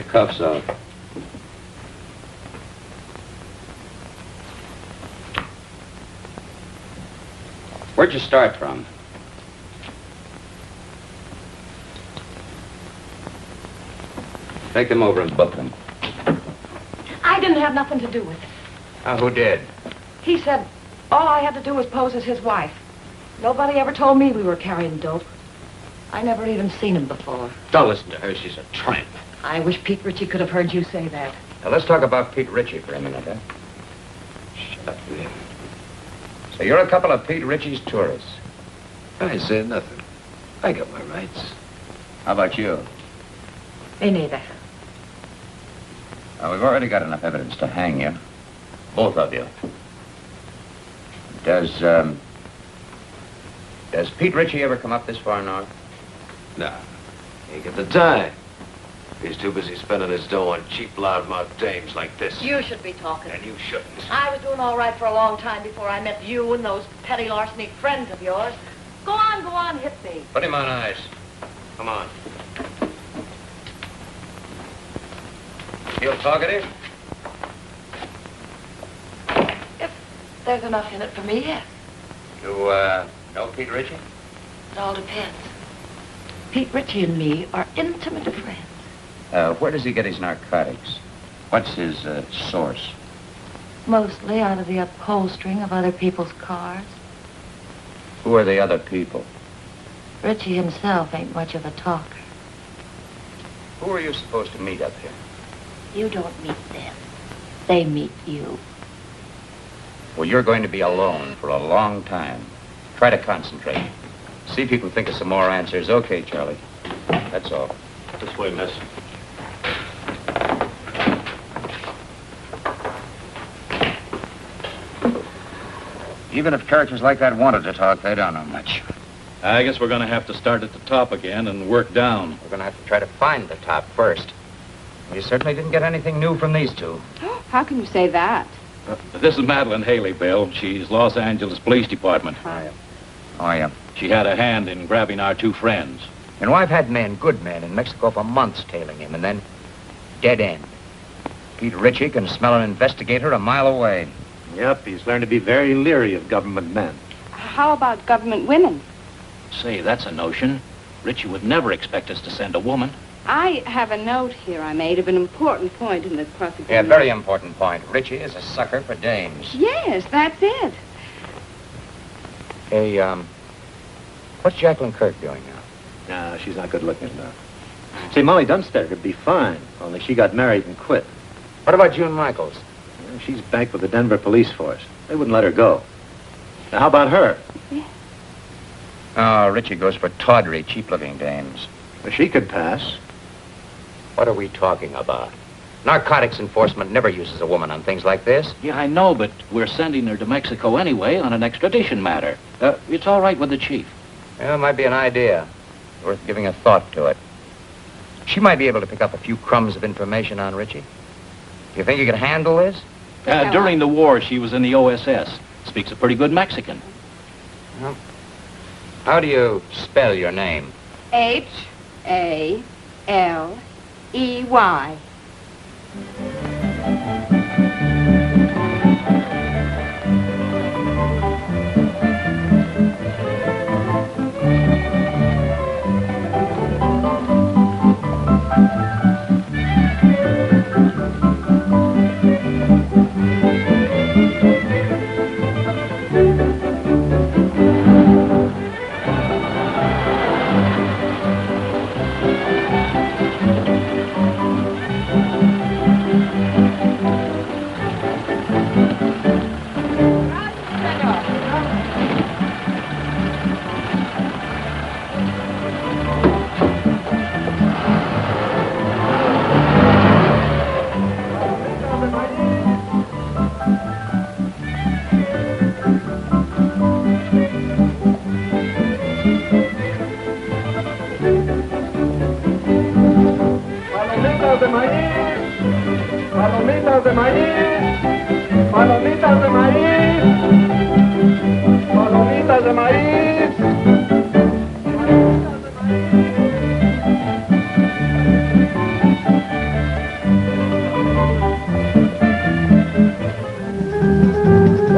cuffs off. Where'd you start from? Take them over and book them. I didn't have nothing to do with it. Who did? He said all I had to do was pose as his wife. Nobody ever told me we were carrying dope. I never even seen him before. Don't listen to her. She's a tramp. I wish Pete Ritchie could have heard you say that. Now, let's talk about Pete Ritchie for a minute, huh? Shut up, man. So you're a couple of Pete Ritchie's tourists. I said nothing. I got my rights. How about you? Me neither. We've already got enough evidence to hang you. Both of you. Does Pete Ritchie ever come up this far north? Nah, ain't got the time. He's too busy spending his dough on cheap, loudmouth dames like this. You should be talking. And you shouldn't. I was doing all right for a long time before I met you and those petty larceny friends of yours. Go on, hit me. Put him on ice. Come on. Feel talkative? If there's enough in it for me, yes. You, know Pete Ritchie? It all depends. Pete Ritchie and me are intimate friends. Where does he get his narcotics? What's his, source? Mostly out of the upholstering of other people's cars. Who are the other people? Ritchie himself ain't much of a talker. Who are you supposed to meet up here? You don't meet them. They meet you. Well, you're going to be alone for a long time. Try to concentrate. See if you can think of some more answers. Okay, Charlie. That's all. This way, miss. Even if characters like that wanted to talk, they don't know much. I guess we're going to have to start at the top again and work down. We're going to have to try to find the top first. You certainly didn't get anything new from these two. How can you say that? This is Madeline Haley, Bill. She's Los Angeles Police Department. Oh, yeah. She had a hand in grabbing our two friends. You know, I've had men, good men, in Mexico for months tailing him, and then dead end. Pete Ritchie can smell an investigator a mile away. Yep, he's learned to be very leery of government men. How about government women? Say, that's a notion. Ritchie would never expect us to send a woman. I have a note here I made of an important point in the prosecution. Yeah, very important point. Ritchie is a sucker for dames. Yes, that's it. Hey, what's Jacqueline Kirk doing now? No, she's not good looking enough. See, Molly Dunstead would be fine, only she got married and quit. What about June Michaels? She's back with the Denver police force. They wouldn't let her go. Now, how about her? Yeah. Oh, Ritchie goes for tawdry, cheap-looking dames. Well, she could pass. What are we talking about? Narcotics enforcement never uses a woman on things like this. Yeah, I know, but we're sending her to Mexico anyway on an extradition matter. It's all right with the chief. Yeah, it might be an idea. Worth giving a thought to it. She might be able to pick up a few crumbs of information on Ritchie. Do you think you can handle this? During the war, she was in the OSS. Speaks a pretty good Mexican. Well, how do you spell your name? Haley.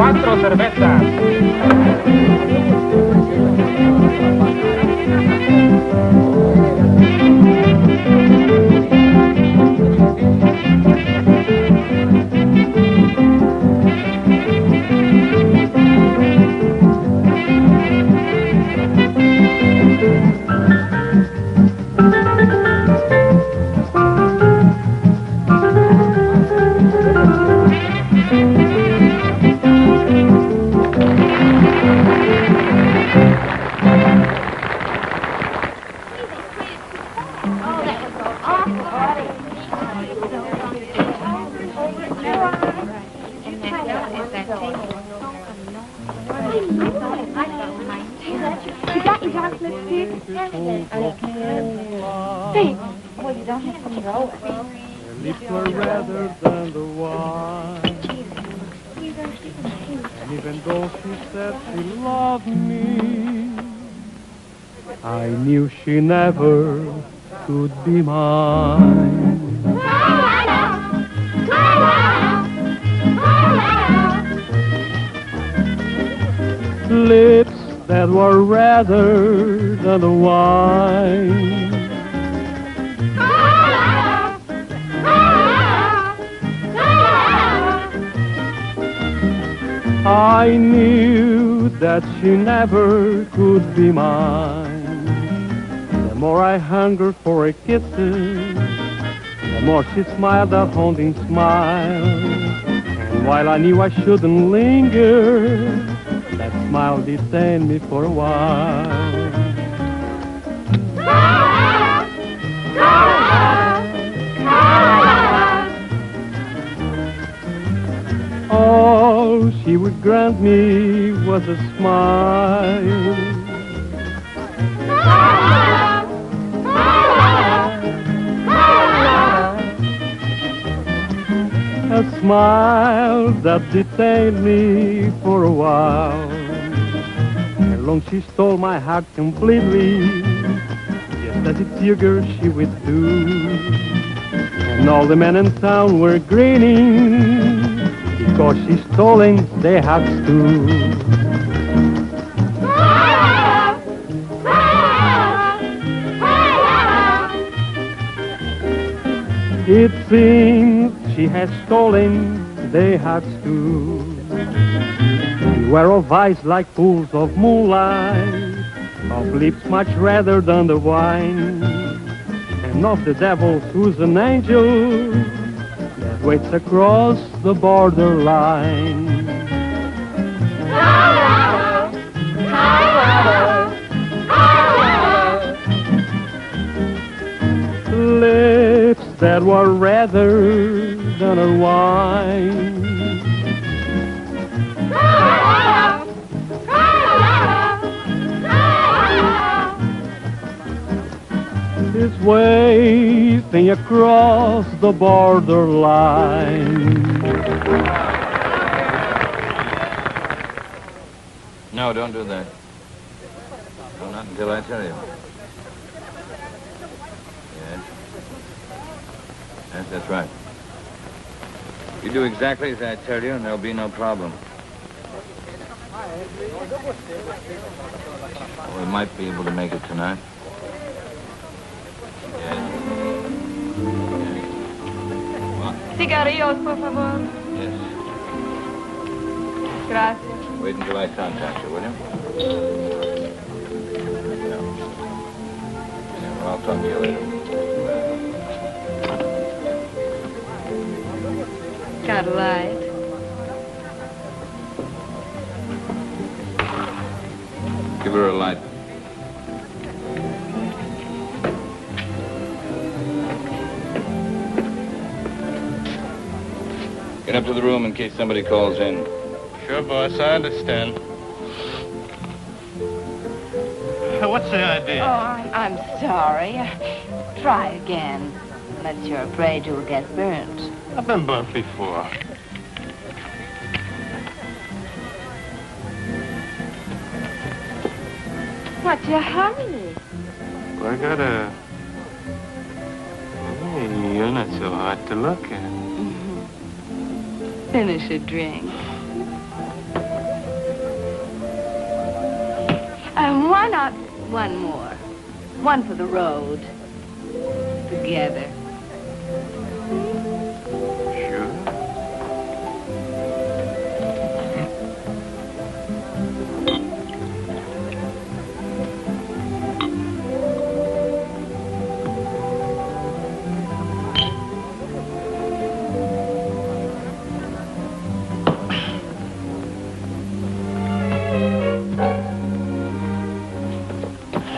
4 cervezas. You got your dark lipstick? Hey, well, you don't have to throw it. Her lips were redder than the wine. And even though she said she loved me, I knew she never could be mine. Lips that were redder than the wine. I knew that she never could be mine. The more I hungered for her kisses, the more she smiled that haunting smile. And while I knew I shouldn't linger, that smile detained me for a while. All she would grant me was a smile. A smile that detained me for a while. And long she stole my heart completely, just as it's eager she would do. And all the men in town were grinning, because she's stolen their hearts too. It seems she has stolen their hearts too. Beware of eyes like pools of moonlight, of lips much redder than the wine, and of the devil who's an angel that waits across the borderline. Lips that were redder than her wine. Is waving across the borderline. No, don't do that. No, not until I tell you. Yes. Yes, that's right. You do exactly as I tell you, and there'll be no problem. We might be able to make it tonight. Cigarillos, por favor. Yes. Gracias. Wait until I contact you, will you? Yeah. Well, I'll talk to you later. Got a light? Give her a light. Get up to the room in case somebody calls in. Sure, boss, I understand. What's the idea? Oh, I'm sorry. Try again. Unless you're afraid you'll get burnt. I've been burnt before. What's your hurry? Well, I gotta... Hey, you're not so hard to look at. Finish a drink. Why not one more? One for the road. Together. Sure.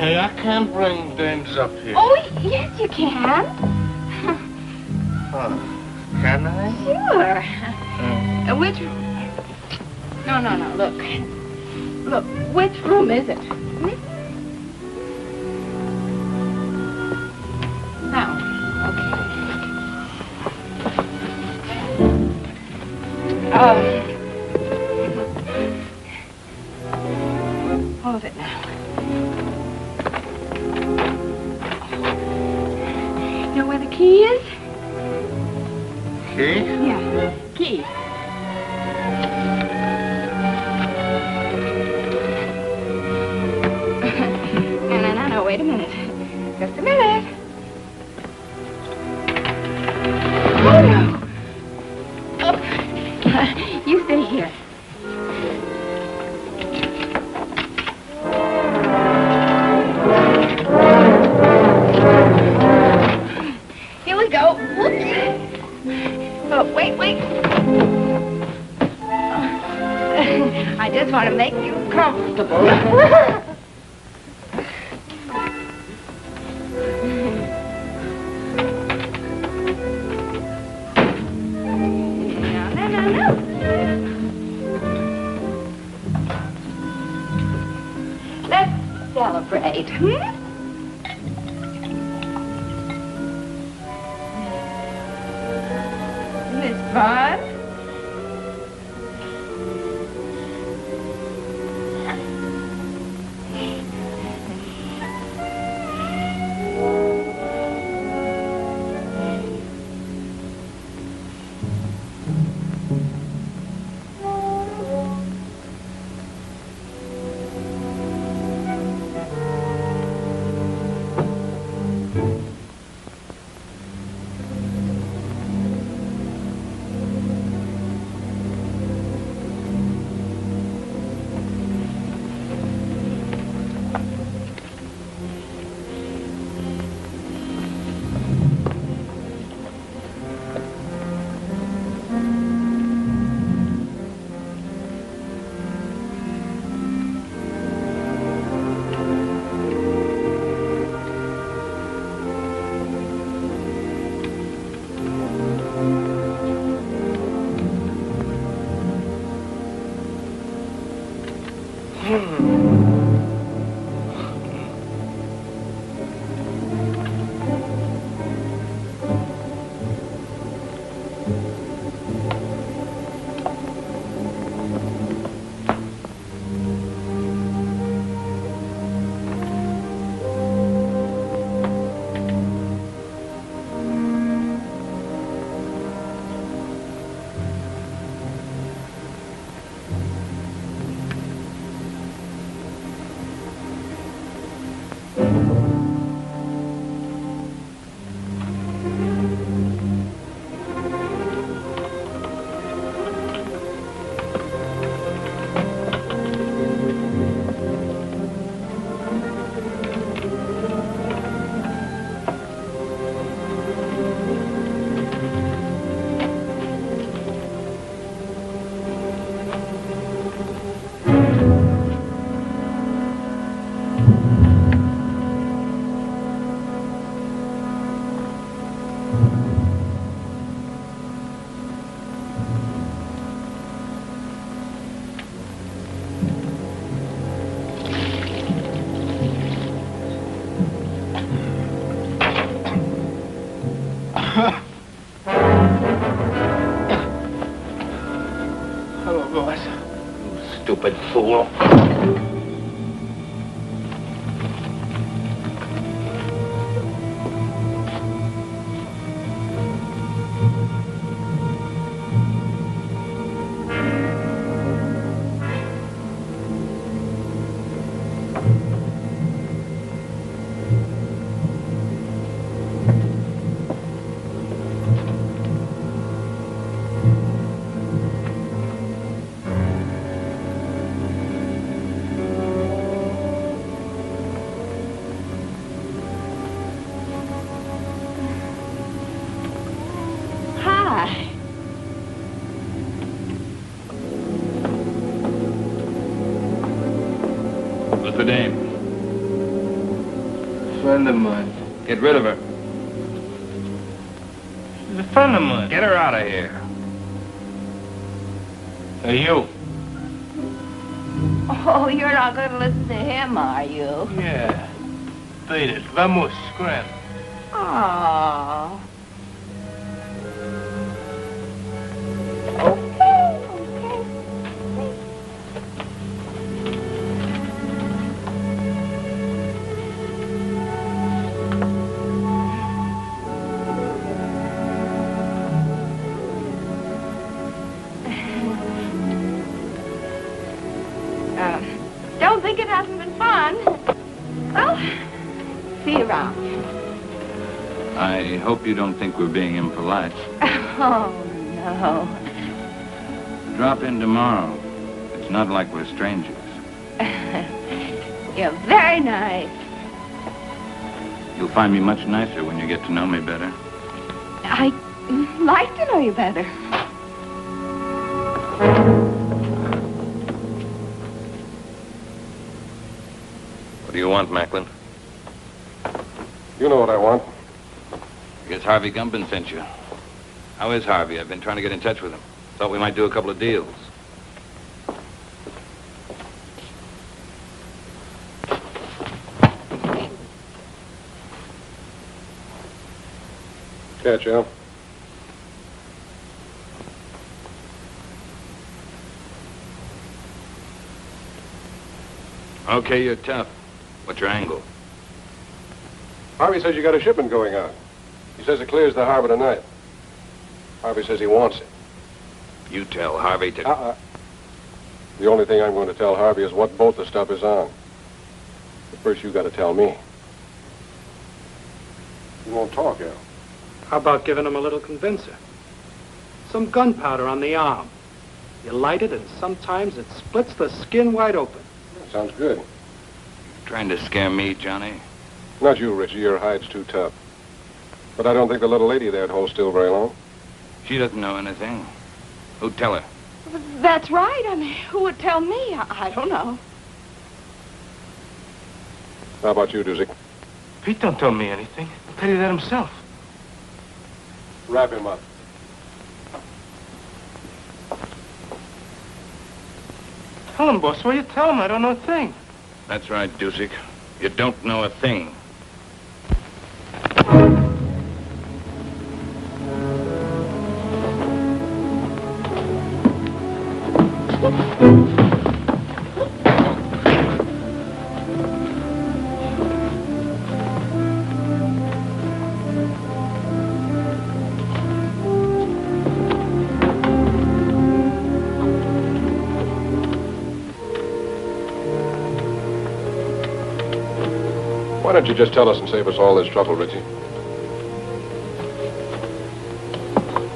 Hey, I can't bring dames up here. Oh, yes, you can. Can I? Sure. Which... No. Look. Look, which room is it? Now, okay. Hold it now. Know where the key is? Key? Yeah, key. No, wait a minute. Just a minute. Oh, no. Oh. You stay here. Here we go. Whoops. Oh, wait. I just want to make you comfortable. No. Let's celebrate, Isn't this fun? Hello, boys. Stupid fool. Who's the dame? Friend of mine. Get rid of her. She's a friend of mine. Get her out of here. Hey, you. Oh, you're not going to listen to him, are you? Yeah. Beat it. Vamos, scram. Oh. Okay. Don't think it hasn't been fun. Well, see you around. I hope you don't think we're being impolite. Oh, no. Drop in tomorrow. It's not like we're strangers. You're very nice. You'll find me much nicer when you get to know me better. I'd like to know you better. What do you want, Macklin? You know what I want. I guess Harvey Gumpin sent you. How is Harvey? I've been trying to get in touch with him. Thought we might do a couple of deals. Catch, Al. Okay, you're tough. What's your angle? Harvey says you got a shipment going out. He says it clears the harbor tonight. Harvey says he wants it. You tell Harvey to... The only thing I'm going to tell Harvey is what boat the stuff is on. But first you got to tell me. You won't talk, Al. How about giving him a little convincer? Some gunpowder on the arm. You light it, and sometimes it splits the skin wide open. Sounds good. Trying to scare me, Johnny? Not you, Richie. Your hide's too tough. But I don't think the little lady there'd hold still very long. She doesn't know anything. Who'd tell her? That's right. I mean, who would tell me? I don't know. How about you, Doozy? Pete don't tell me anything. He'll tell you that himself. Wrap him up. Tell him, boss. What you tell him? I don't know a thing. That's right, Dusick. You don't know a thing. Why don't you just tell us and save us all this trouble, Richie?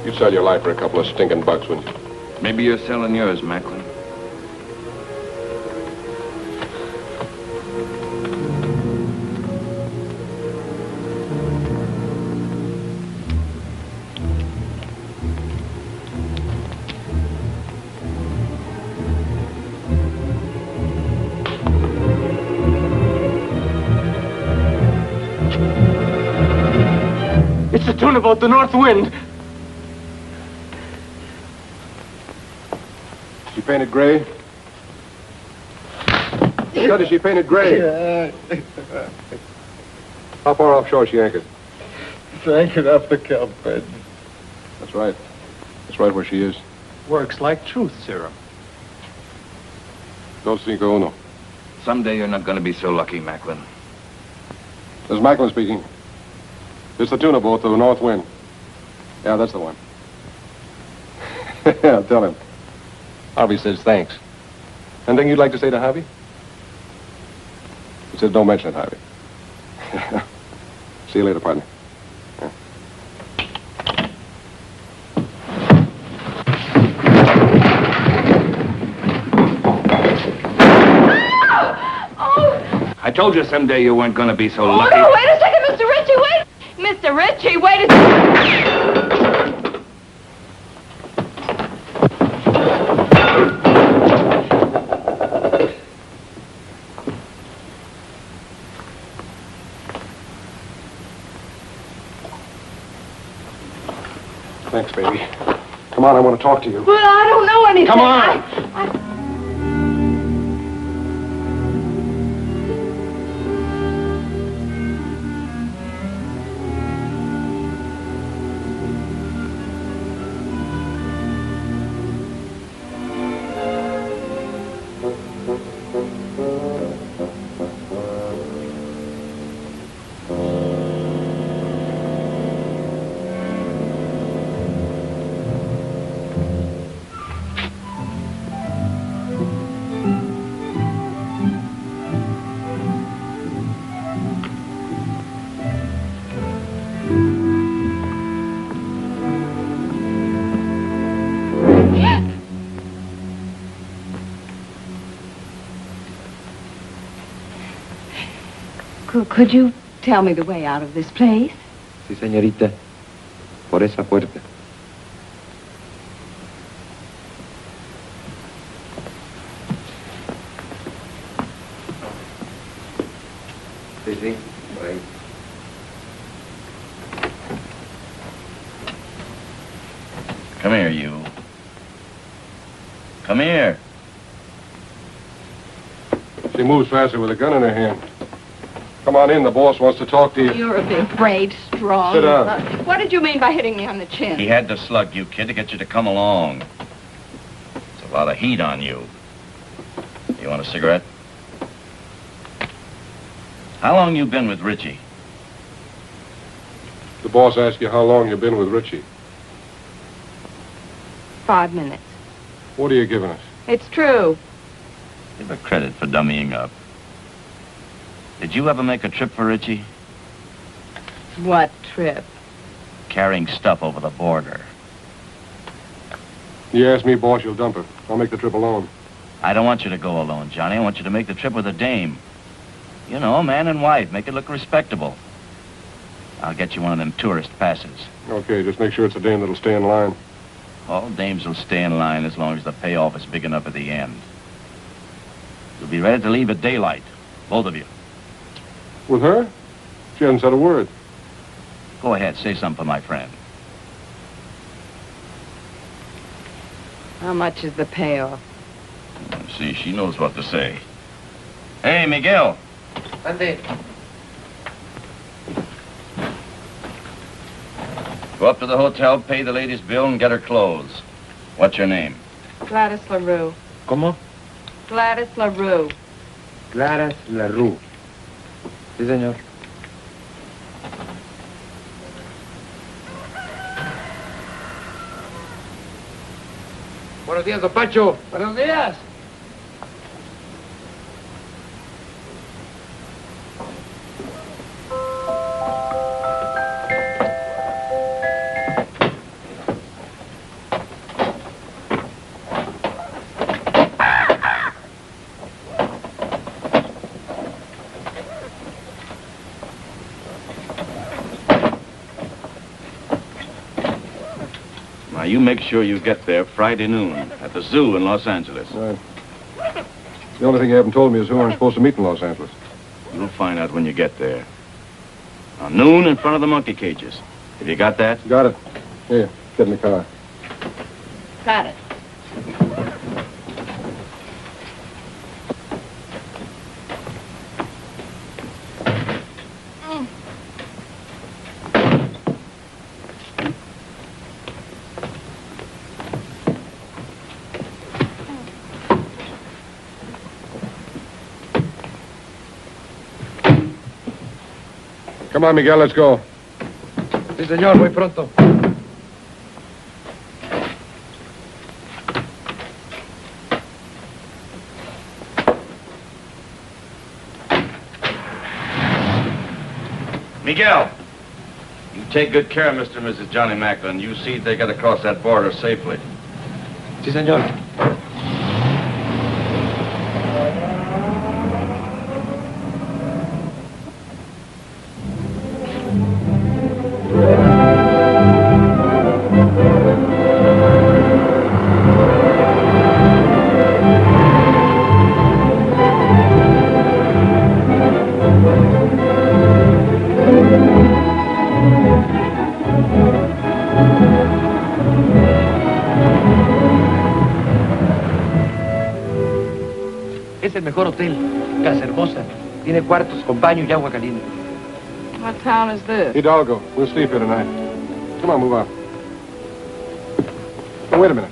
You'd sell your life for a couple of stinking bucks, wouldn't you? Maybe you're selling yours, Macklin. It's the tune about the north wind. She painted gray? Scott, is she painted gray? How far offshore is she anchored? It's anchored off the kelp bed. That's right. That's right where she is. Works like truth serum. Dos cinco uno. Someday you're not going to be so lucky, Macklin. This is Macklin speaking. It's the tuna boat, the North Wind. Yeah, that's the one. Yeah, tell him. Harvey says thanks. Anything you'd like to say to Harvey? He says don't mention it, Harvey. See you later, partner. Yeah. I told you someday you weren't going to be so Oh, lucky. no, wait a second, Mr. Ritchie, wait! Mr. Ritchie, wait a second! on, I want to talk to you. Well, I don't know anything. Come on. Could you tell me the way out of this place? Sí, señorita. Por esa puerta. Sí, por ahí. Come here, you. Come here. She moves faster with a gun in her hand. Come on in, the boss wants to talk to you. You're a big, brave, strong... Sit down. What did you mean by hitting me on the chin? He had to slug you, kid, to get you to come along. It's a lot of heat on you. You want a cigarette? How long you been with Richie? The boss asked you how long you've been with Richie. 5 minutes. What are you giving us? It's true. Give her credit for dummying up. Did you ever make a trip for Richie? What trip? Carrying stuff over the border. You ask me, boss, you'll dump her. I'll make the trip alone. I don't want you to go alone, Johnny. I want you to make the trip with a dame. You know, man and wife. Make it look respectable. I'll get you one of them tourist passes. Okay, just make sure it's a dame that'll stay in line. All dames will stay in line as long as the payoff is big enough at the end. You'll be ready to leave at daylight. Both of you. With her? She hasn't said a word. Go ahead, say something for my friend. How much is the payoff? See, she knows what to say. Hey, Miguel. Ande. Go up to the hotel, pay the lady's bill, and get her clothes. What's your name? Gladys LaRue. ¿Cómo? Gladys LaRue. Claras LaRue. Sí, señor. Buenos días, don Pancho. Buenos días. Now, you make sure you get there Friday noon at the zoo in Los Angeles. Right. The only thing you haven't told me is who I'm supposed to meet in Los Angeles. You'll find out when you get there. Now, noon in front of the monkey cages. Have you got that? Got it. Here, get in the car. Got it. Come on, Miguel, let's go. Sí, señor, voy pronto. Miguel, you take good care of Mr. and Mrs. Johnny Macklin. You see they get across that border safely. Sí, señor. Es el mejor hotel. Casa hermosa. Tiene cuartos con baño y agua caliente. What town is this? Hidalgo. We'll sleep here tonight. Come on, move on. Oh, wait a minute.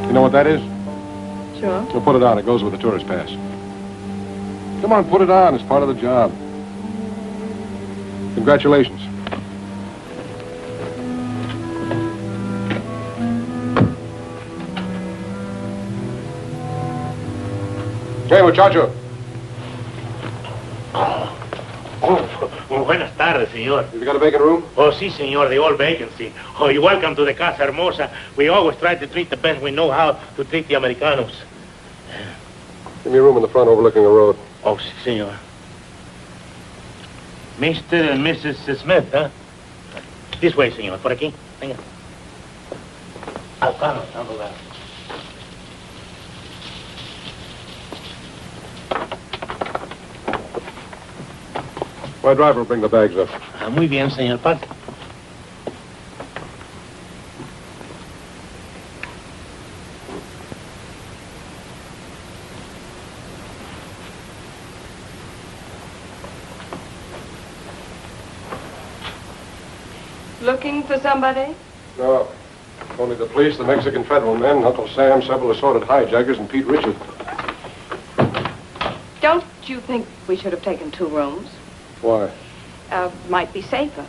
You know what that is? Sure. We'll put it on. It goes with the tourist pass. Come on, put it on. It's part of the job. Congratulations. Hey, muchacho. Buenas tardes, señor. Have you got a vacant room? Oh, sí, señor, the old vacancy. Oh, you're welcome to the Casa Hermosa. We always try to treat the best we know how to treat the Americanos. Give me a room in the front overlooking the road. Oh, sí, señor. Mr. and Mrs. Smith, huh? This way, señor. Por aquí. Venga. I'll go down. My driver will bring the bags up. Ah, muy bien, señor. Pase. Looking for somebody? No. Only the police, the Mexican federal men, Uncle Sam, several assorted hijackers, and Pete Richard. Don't you think we should have taken 2 rooms? Why? Might be safer.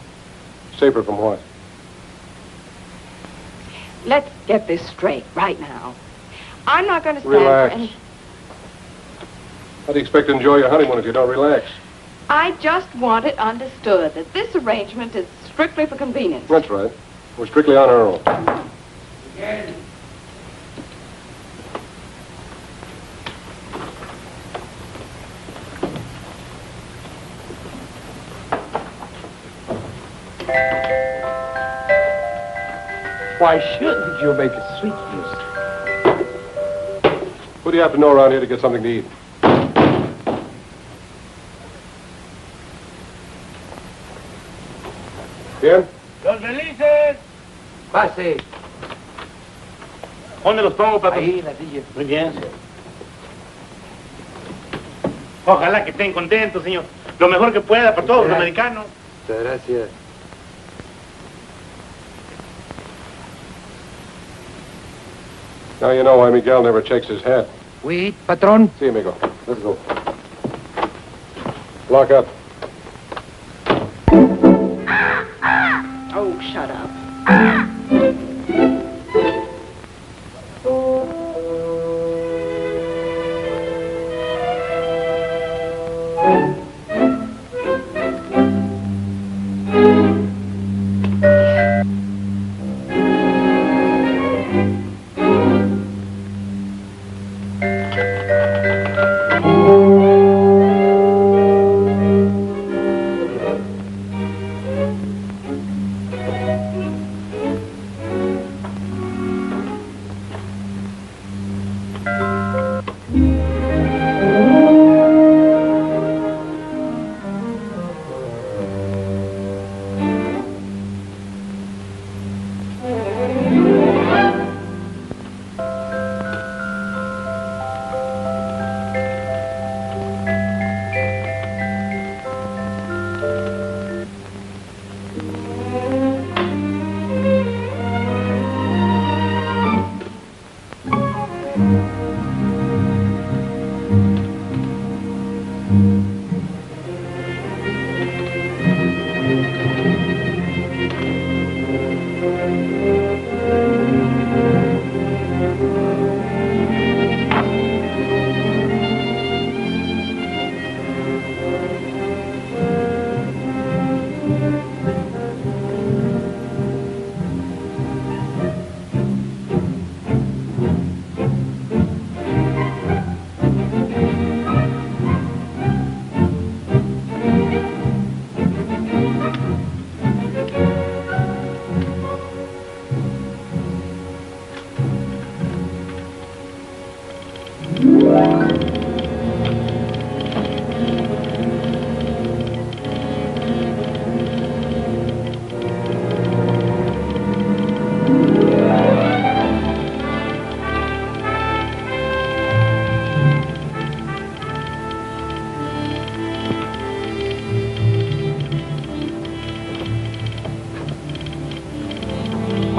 Safer from what? Let's get this straight right now. I'm not going to stand Relax. for any... How do you expect to enjoy your honeymoon if you don't relax? I just want it understood that this arrangement is strictly for convenience. That's right. We're strictly on our own. Why shouldn't you make a sweet music? What do you have to know around here to get something to eat? Bien? Los felices. Pase. ¿Dónde los pongo, papá? Ahí, en la silla. Muy bien. Ojalá que estén contentos, señor. Lo mejor que pueda para todos los americanos. Muchas gracias. Now you know why Miguel never checks his hat. Oui, patrón. See, amigo. Let's go. Lock up. Oh, shut up.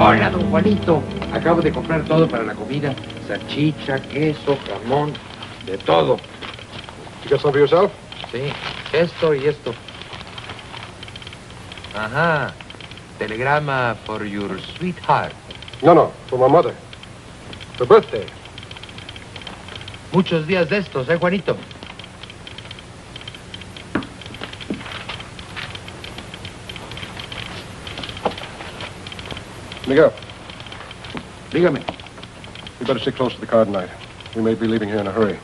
Hola, don Juanito. Acabo de comprar todo para la comida. Salchicha, queso, jamón, de todo. You got some for yourself? Sí, esto y esto. Ajá. Telegrama for your sweetheart. No, for my mother. Her birthday. Muchos días de estos, Juanito? Miguel, Dígame. we better stick close to the car tonight. We may be leaving here in a hurry.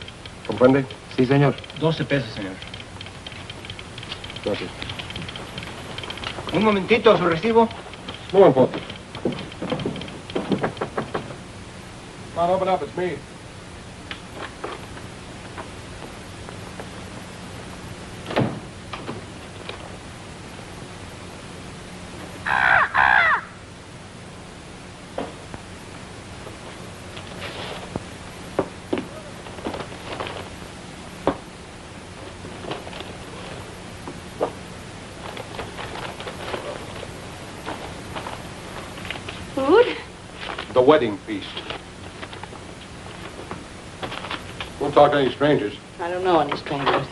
¿Comprende? Sí, señor. 12 pesos, señor. Gracias. Un momentito, su recibo. No importa. Come on, open up. It's me. Food? The wedding feast. Won't talk to any strangers. I don't know any strangers.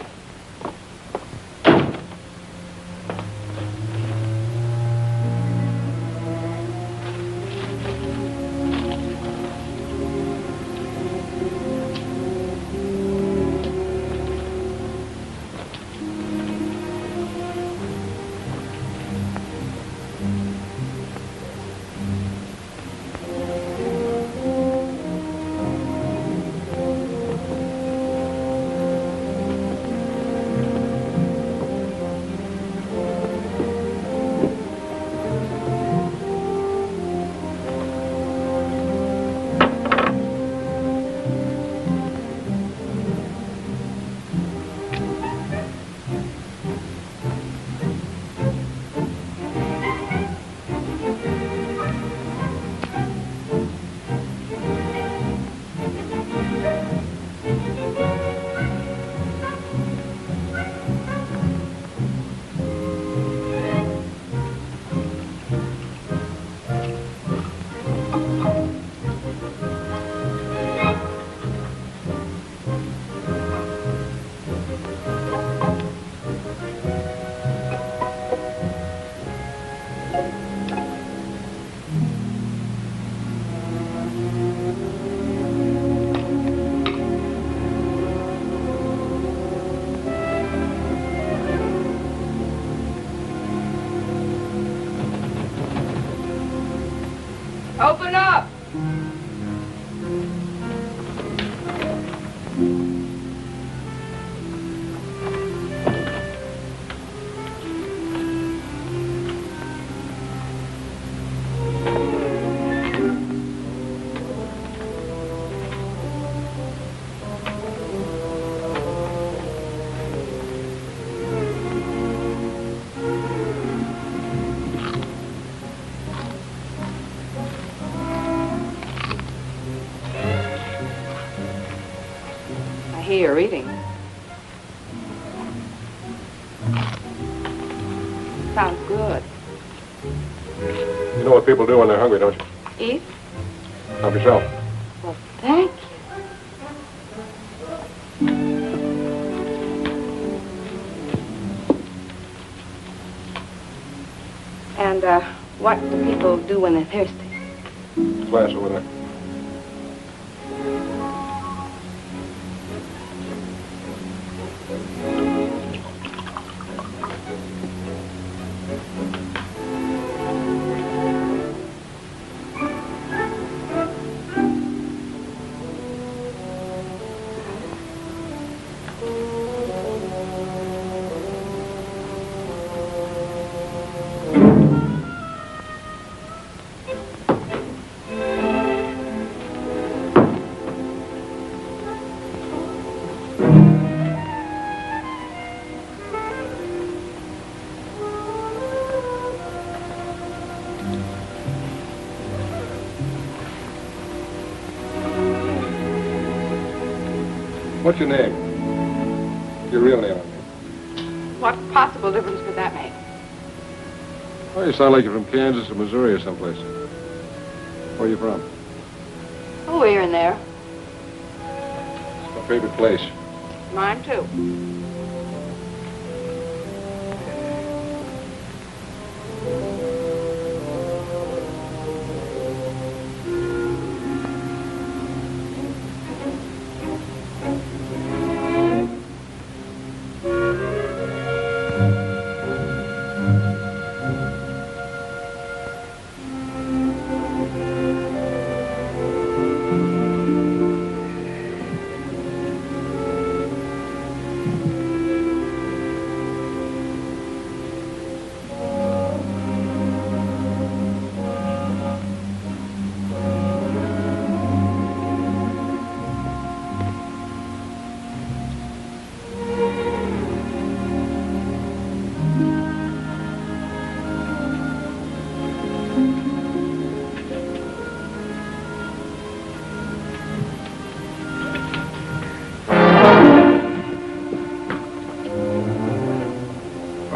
Open up! I hear you're eating. Sounds good. You know what people do when they're hungry, don't you? Eat? Help yourself. Well, thank you. And, what do people do when they're thirsty? Glass over there. What's your name? Your real name, I mean. What possible difference could that make? Oh, you sound like you're from Kansas or Missouri or someplace. Where are you from? Oh, here and there. It's my favorite place. Mine, too.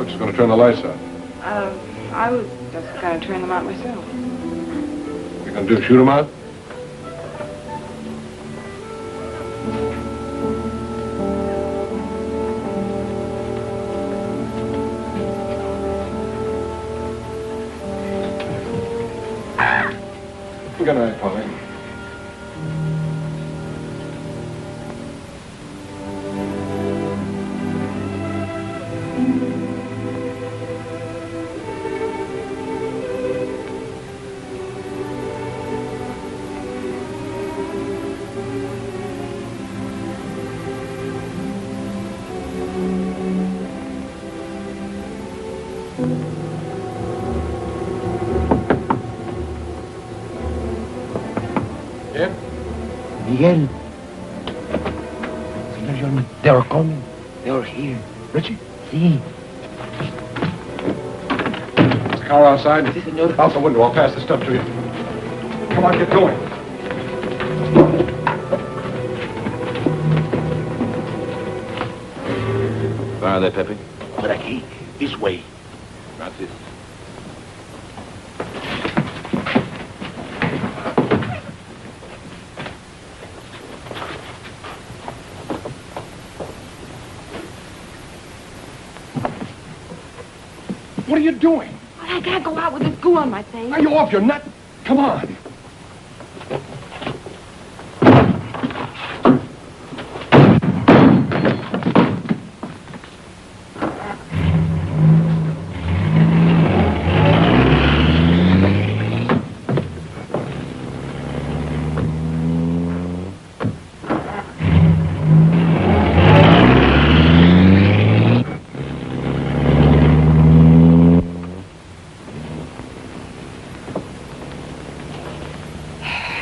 Just going to turn the lights out. I was just going to turn them out myself. You're going to shoot them out? Good night, Polly. Miguel. Senor John, they are coming. They are here. Richie? See. Is the car outside? Si, senor. Out the window. I'll pass the stuff to you. Come on, get going. Where are they, Pepe? Por aquí. This way. Gracias. What are you doing? I can't go out with this goo on my face. Are you off your nut? Come on.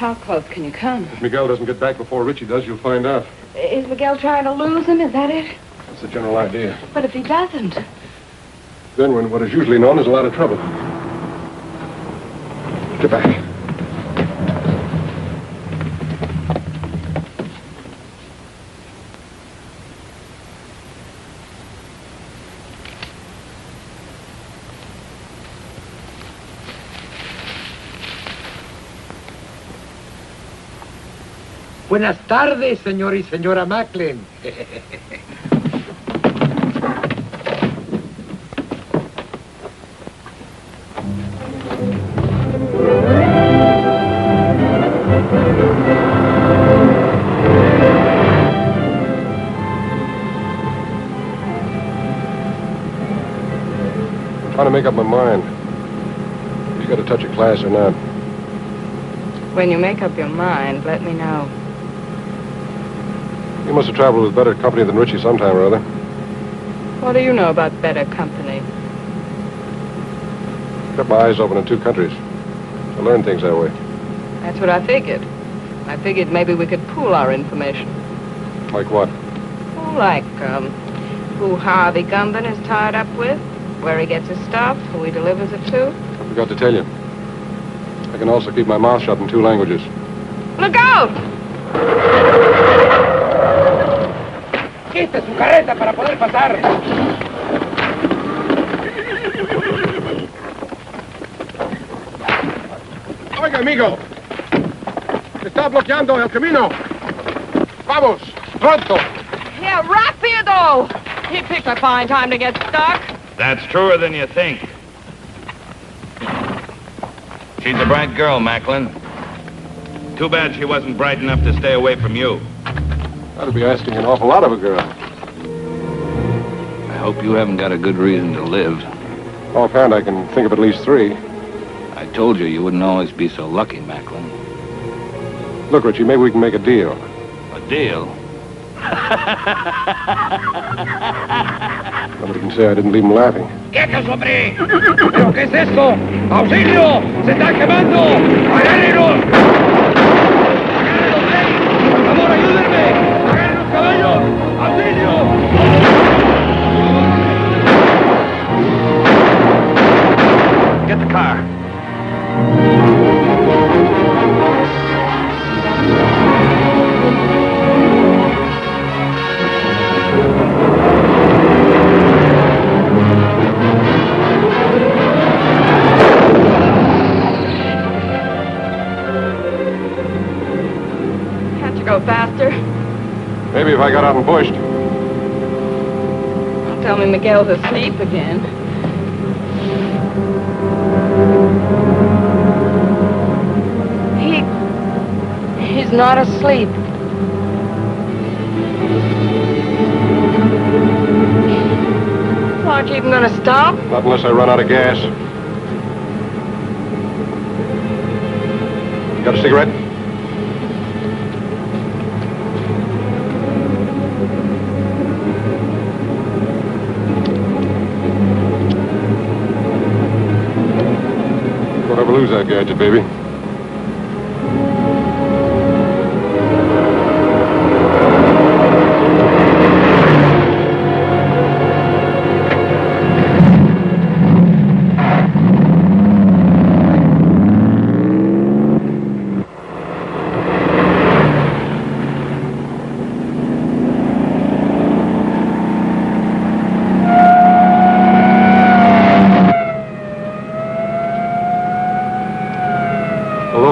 How close can you come? If Miguel doesn't get back before Richie does, you'll find out. Is Miguel trying to lose him? Is that it? That's the general idea. But if he doesn't? Then we're in what is usually known as a lot of trouble. Get back. Buenas tardes, señor y señora Macklin. I'm trying to make up my mind. You got a touch of class or not? When you make up your mind, let me know. You must have traveled with better company than Richie sometime or other. What do you know about better company? Kept my eyes open in two countries. I learned things that way. That's what I figured. I figured maybe we could pool our information. Like what? Oh, like, who Harvey Gumben is tied up with, where he gets his stuff, who he delivers it to. I forgot to tell you. I can also keep my mouth shut in two languages. Look out! ¡Quite su carreta para poder pasar! Oiga, amigo. está bloqueando el camino. Vamos, pronto. Yeah, rápido! He picked a fine time to get stuck. That's truer than you think. She's a bright girl, Macklin. Too bad she wasn't bright enough to stay away from you. That'd be asking an awful lot of a girl. I hope you haven't got a good reason to live. Offhand, I can think of at least 3. I told you wouldn't always be so lucky, Macklin. Look, Richie, maybe we can make a deal. A deal? Nobody can say I didn't leave him laughing. ¡Quietos, hombre! ¿Pero qué es esto? ¡Auxilio! ¡Se están quemando! ¡Agárrenlos! ¡Agárrenlos, hey! ¡Por favor, ayúdenme! ¡Agarren los caballos! ¡Auxilio! Get the car. Can't you go faster? Maybe if I got out and pushed. Don't tell me Miguel's asleep again. He's not asleep. Aren't you even gonna stop? Not unless I run out of gas. You got a cigarette? Don't ever lose that gadget, baby.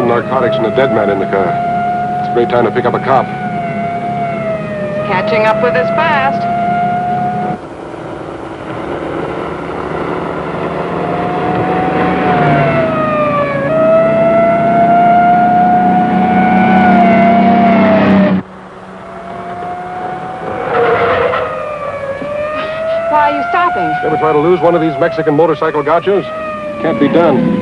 Narcotics and a dead man in the car. It's a great time to pick up a cop. Catching up with us fast. Why are you stopping? Ever try to lose one of these Mexican motorcycle gauchos? Can't be done.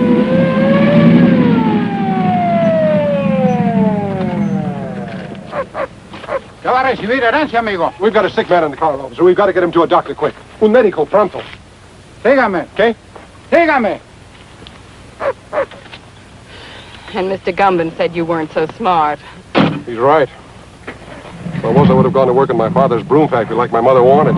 ¿Qué va a recibir herencia, amigo? We've got a sick man in the car, officer. We've got to get him to a doctor quick. Un médico pronto. Sígame. ¿Qué? Sígame. And Mr. Gumben said you weren't so smart. He's right. If I was, I would have gone to work in my father's broom factory like my mother wanted.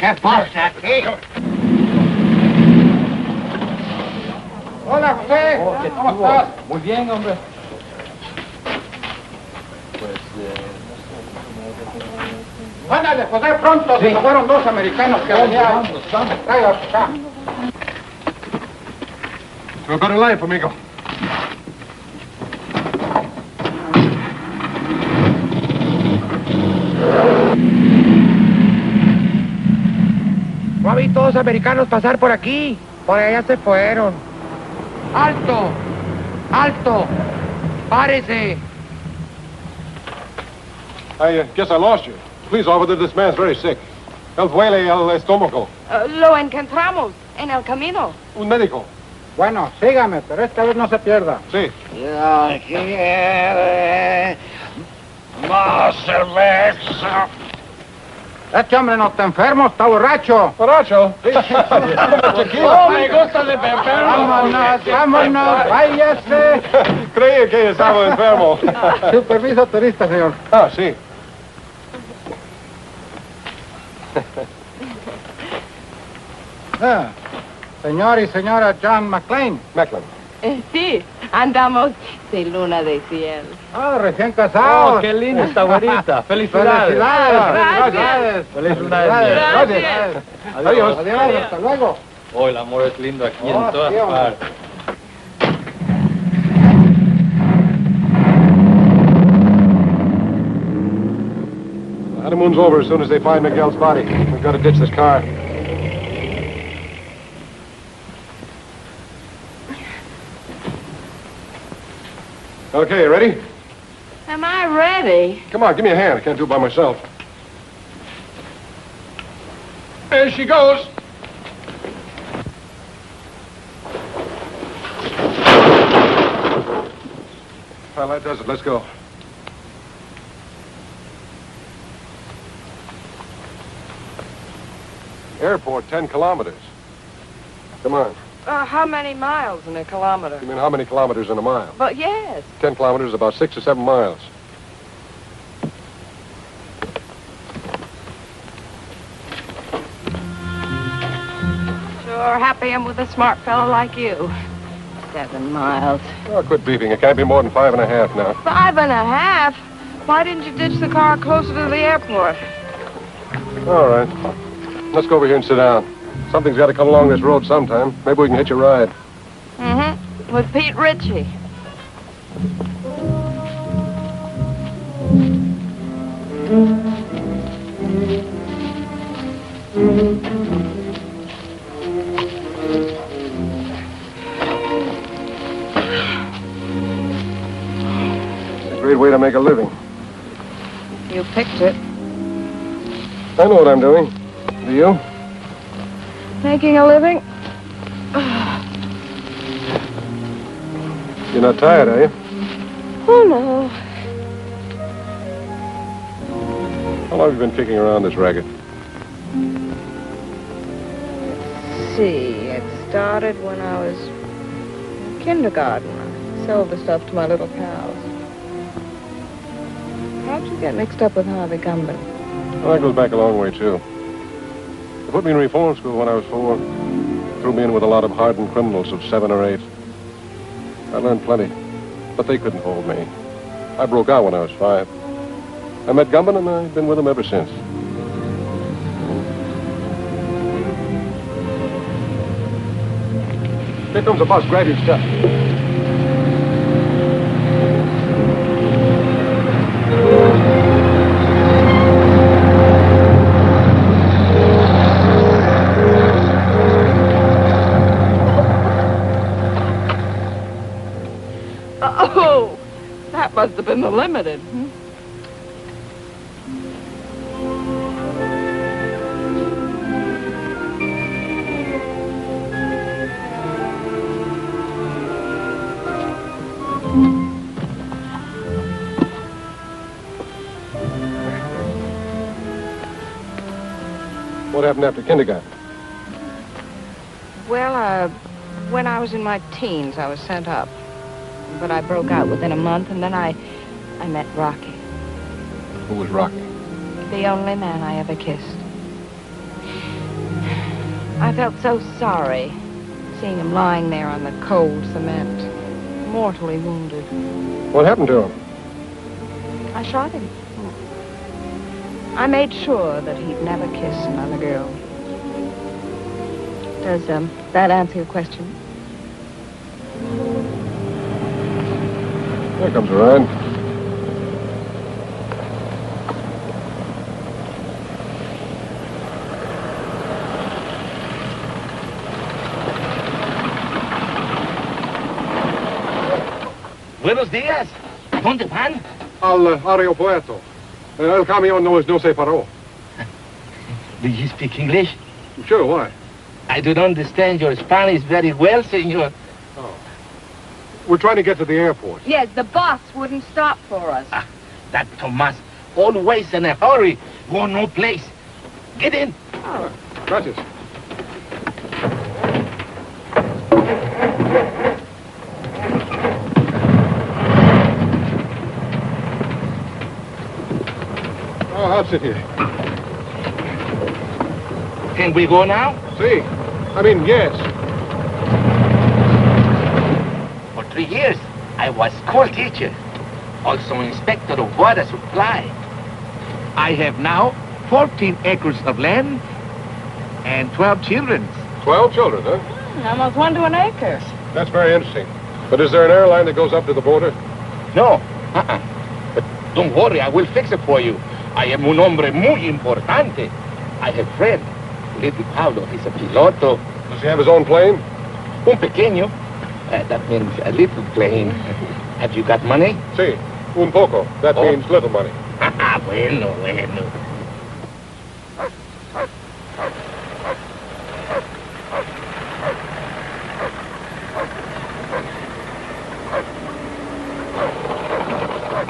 ¿Qué pasa aquí? Hola, José. ¿Cómo estás? Muy bien, hombre. Ándale, José, pronto. Sí. Fueron 2 americanos que venían. Tráigalos acá. To a better life, amigo. No vi todos americanos pasar por aquí. Por allá se fueron. ¡Alto! ¡Alto! ¡Párese! I guess I lost you. Please, officer, this man's very sick. Él duele el estómago. Lo encontramos en el camino. Un médico. Bueno, sígame, pero esta vez no se pierda. Sí. Ya quiere más cerveza. Este hombre no está enfermo, está borracho. ¿Borracho? Sí. Oh, me gusta de beber. Vámonos, vámonos, váyase. Creí que estaba enfermo. Su permiso turista, señor. Ah, sí. Ah, señor y señora John McLean. Macklin. Sí, andamos sin luna de cielo. Ah, recién casados. Oh, qué linda esta güerita. Felicidades. Felicidades. Felicidades. Gracias. Adiós. Adiós, hasta luego. Oh, el amor es lindo aquí Oh, en todas sí, hombre. partes. The honeymoon's over as soon as they find Miguel's body. We've got to ditch this car. Okay, ready? Am I ready? Come on, give me a hand. I can't do it by myself. There she goes. Well, that does it. Let's go. Airport, 10 kilometers. Come on. How many miles in a kilometer? You mean how many kilometers in a mile? But yes. 10 kilometers is about 6 or 7 miles. Sure happy I'm with a smart fellow like you. 7 miles. Oh, quit beeping. It can't be more than 5.5 now. 5.5? Why didn't you ditch the car closer to the airport? All right. Let's go over here and sit down. Something's got to come along this road sometime. Maybe we can hitch a ride. Mm-hmm. With Pete Ritchie. It's a great way to make a living. You picked it. I know what I'm doing. Do you? Making a living? You're not tired, are you? Oh, no. How long have you been kicking around this racket? Let's see. It started when I was in kindergarten. I sold the stuff to my little pals. How'd you get mixed up with Harvey Gumben? Well, that goes back a long way, too. They put me in reform school when I was 4. Threw me in with a lot of hardened criminals of 7 or 8. I learned plenty, but they couldn't hold me. I broke out when I was 5. I met Gumben, and I've been with him ever since. Here comes a bus. Grab your stuff. Oh, that must have been the limited. What happened after kindergarten? Well, when I was in my teens, I was sent up. But I broke out within a month, and then I met Rocky. Who was Rocky? The only man I ever kissed. I felt so sorry seeing him lying there on the cold cement, mortally wounded. What happened to him? I shot him. I made sure that he'd never kiss another girl. Does that answer your question? Here comes a ride. Buenos días. ¿Dónde van? Al aeropuerto. El camión no se paró. Do you speak English? Sure, why? I don't understand your Spanish very well, senor. Oh. We're trying to get to the airport. Yes, the bus wouldn't stop for us. That Tomas, always in a hurry. Go no place. Get in. Oh. Gracias. Oh, I'll sit here. Can we go now? See. I mean, yes. For 3 years, I was school teacher, also inspector of water supply. I have now 14 acres of land and 12 children. 12 children, huh? Almost 1 to an acre. That's very interesting. But is there an airline that goes up to the border? No. But don't worry, I will fix it for you. I am un hombre muy importante. I have friend. Little Pablo, he's a piloto. Does he have his own plane? Un pequeño. That means a little plane. Have you got money? Sí, un poco. That means little money. Bueno.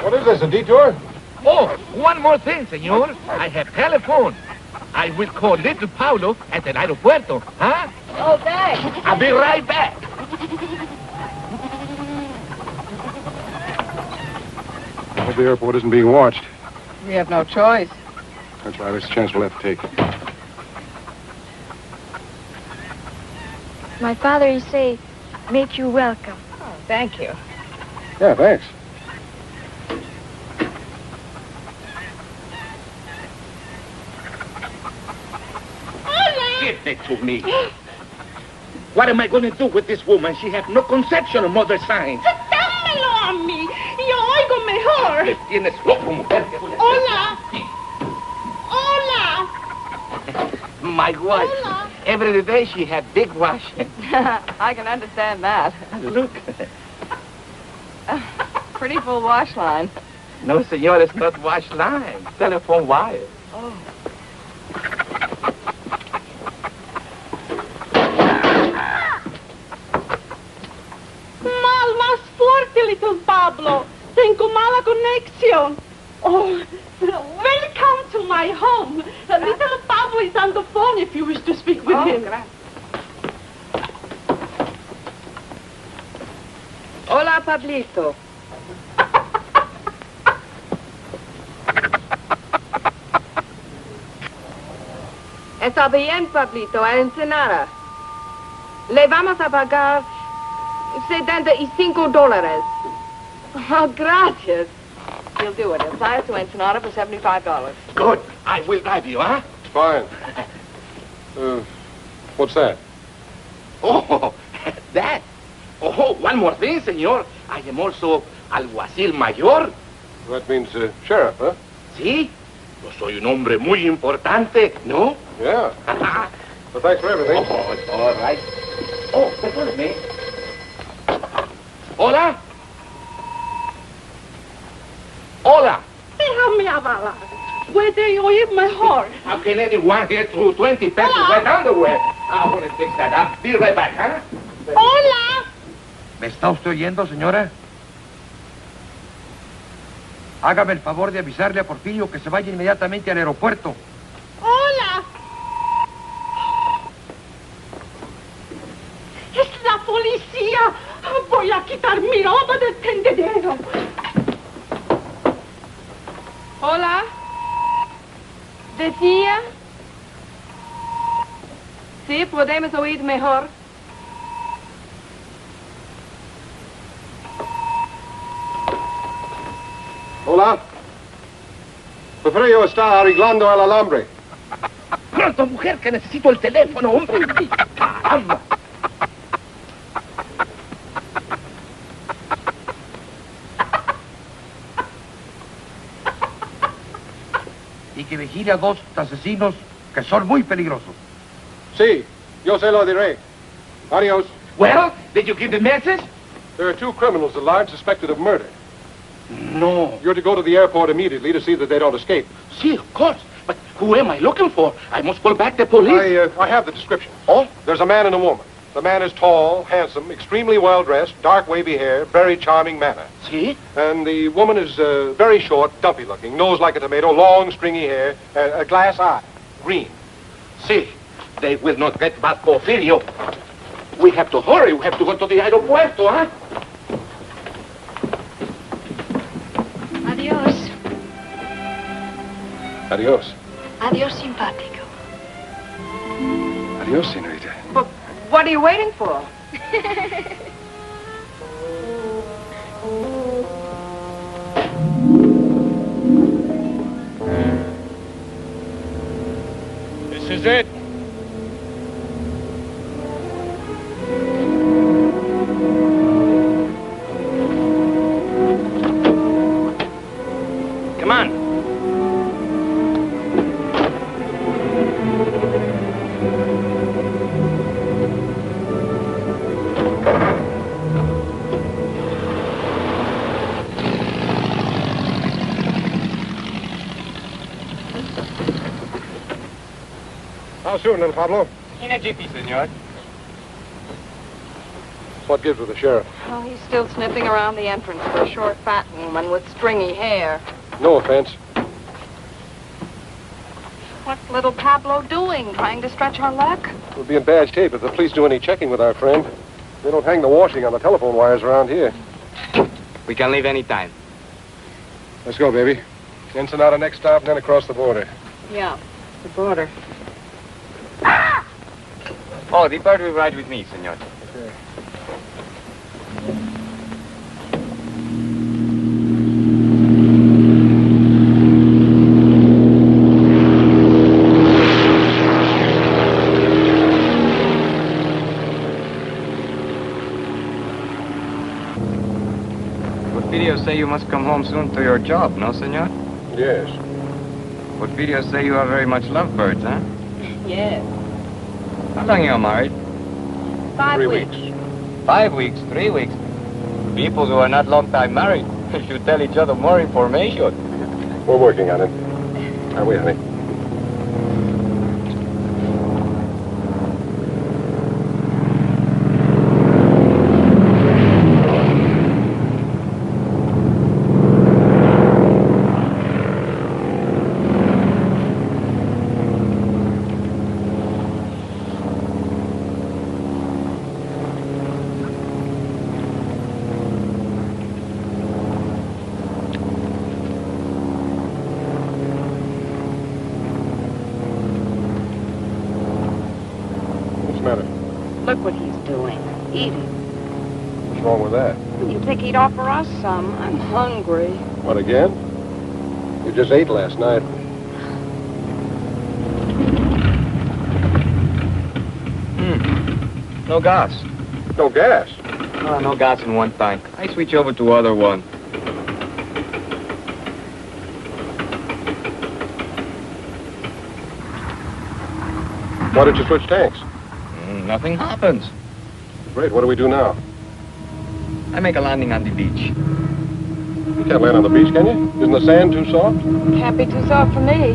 What is this, a detour? Oh, one more thing, senor. I have telephone. I will call little Paulo at the aeropuerto, huh? Oh, thanks. I'll be right back. I hope the airport isn't being watched. We have no choice. That's right, it's a chance we'll have to take. My father, he say, make you welcome. Oh, thank you. Yeah, thanks. Give it to me. What am I going to do with this woman? She has no conception of mother signs. ¡Dámelo a mí! Yo oigo mejor. Le tienes loco, mujer. Hola. Hola. My wife. Hola. Every day she had big wash. I can understand that. Look. Pretty full wash line. No, senor, it's not wash line. Telephone wire. Oh. Más fuerte, little Pablo. Tengo mala conexión. Oh, welcome to my home. Little Pablo is on the phone if you wish to speak with him. Gracias. Hola, Pablito. Está bien, Pablito, a Ensenada. Le vamos a pagar $75. Oh, gracias. He'll do it. He'll fly us to Ensenada for $75. Good. I will drive you, huh? Fine. What's that? Oh, that. Oh, one more thing, senor. I am also alguacil mayor. That means sheriff, huh? ¿Sí? Yo soy un hombre muy importante, ¿no? Yeah. Well, thanks for everything. Oh, all right. Oh, perdóneme. Hola. Hola. Déjame hablar. Puede oír mejor. How can anyone get through 20 pesos wet underwear? I want to fix that up. Be right back, huh? Hola. ¿Me está usted oyendo, señora? Hágame el favor de avisarle a Porfirio que se vaya inmediatamente al aeropuerto. Hola. Es la policía. Voy a quitar mi ropa del tendedero. Hola. ¿Decía? Sí, podemos oír mejor. Hola. Porfirio está arreglando el alambre. Pronto, mujer, que necesito el teléfono, hombre. Caramba. Y que vigile a 2 asesinos que son muy peligrosos. Sí, yo se lo diré. Adios. Well, did you give the message? There are 2 criminals at large suspected of murder. No. You're to go to the airport immediately to see that they don't escape. See, of course. But who am I looking for? I must call back the police. I have the description. Oh? There's a man and a woman. The man is tall, handsome, extremely well-dressed, dark wavy hair, very charming manner. See? And the woman is very short, dumpy-looking, nose like a tomato, long, stringy hair, a glass eye, green. See, they will not get back Porfirio. We have to hurry. We have to go to the aeropuerto, huh? Adios. Adios. Adios, simpático. Adios, senorita. But what are you waiting for? This is it. Come on. How soon, little Pablo? In a jiffy, senor. What gives with the sheriff? Oh, he's still sniffing around the entrance for a short, fat woman with stringy hair. No offense. What's little Pablo doing? Trying to stretch our luck? We'll be in bad shape if the police do any checking with our friend. They don't hang the washing on the telephone wires around here. We can leave any time. Let's go, baby. Ensenada next stop, and then across the border. Yeah, the border. Oh, the bird will ride with me, senor. Okay. Porfirio say you must come home soon to your job, no, senor? Yes. Porfirio say you are very much lovebirds, huh? Yes. How long you are married? 5 3 weeks. weeks. 5 weeks, 3 weeks. People who are not long time married should tell each other more information. We're working on it. Are we, honey? Look what he's doing. Eating. What's wrong with that? You think he'd offer us some? I'm hungry. What, again? You just ate last night. No gas. No gas? Oh, no gas in one tank. I switch over to other one. Why did you switch tanks? Nothing happens. Great, what do we do now? I make a landing on the beach. You can't land on the beach, can you? Isn't the sand too soft? Can't be too soft for me.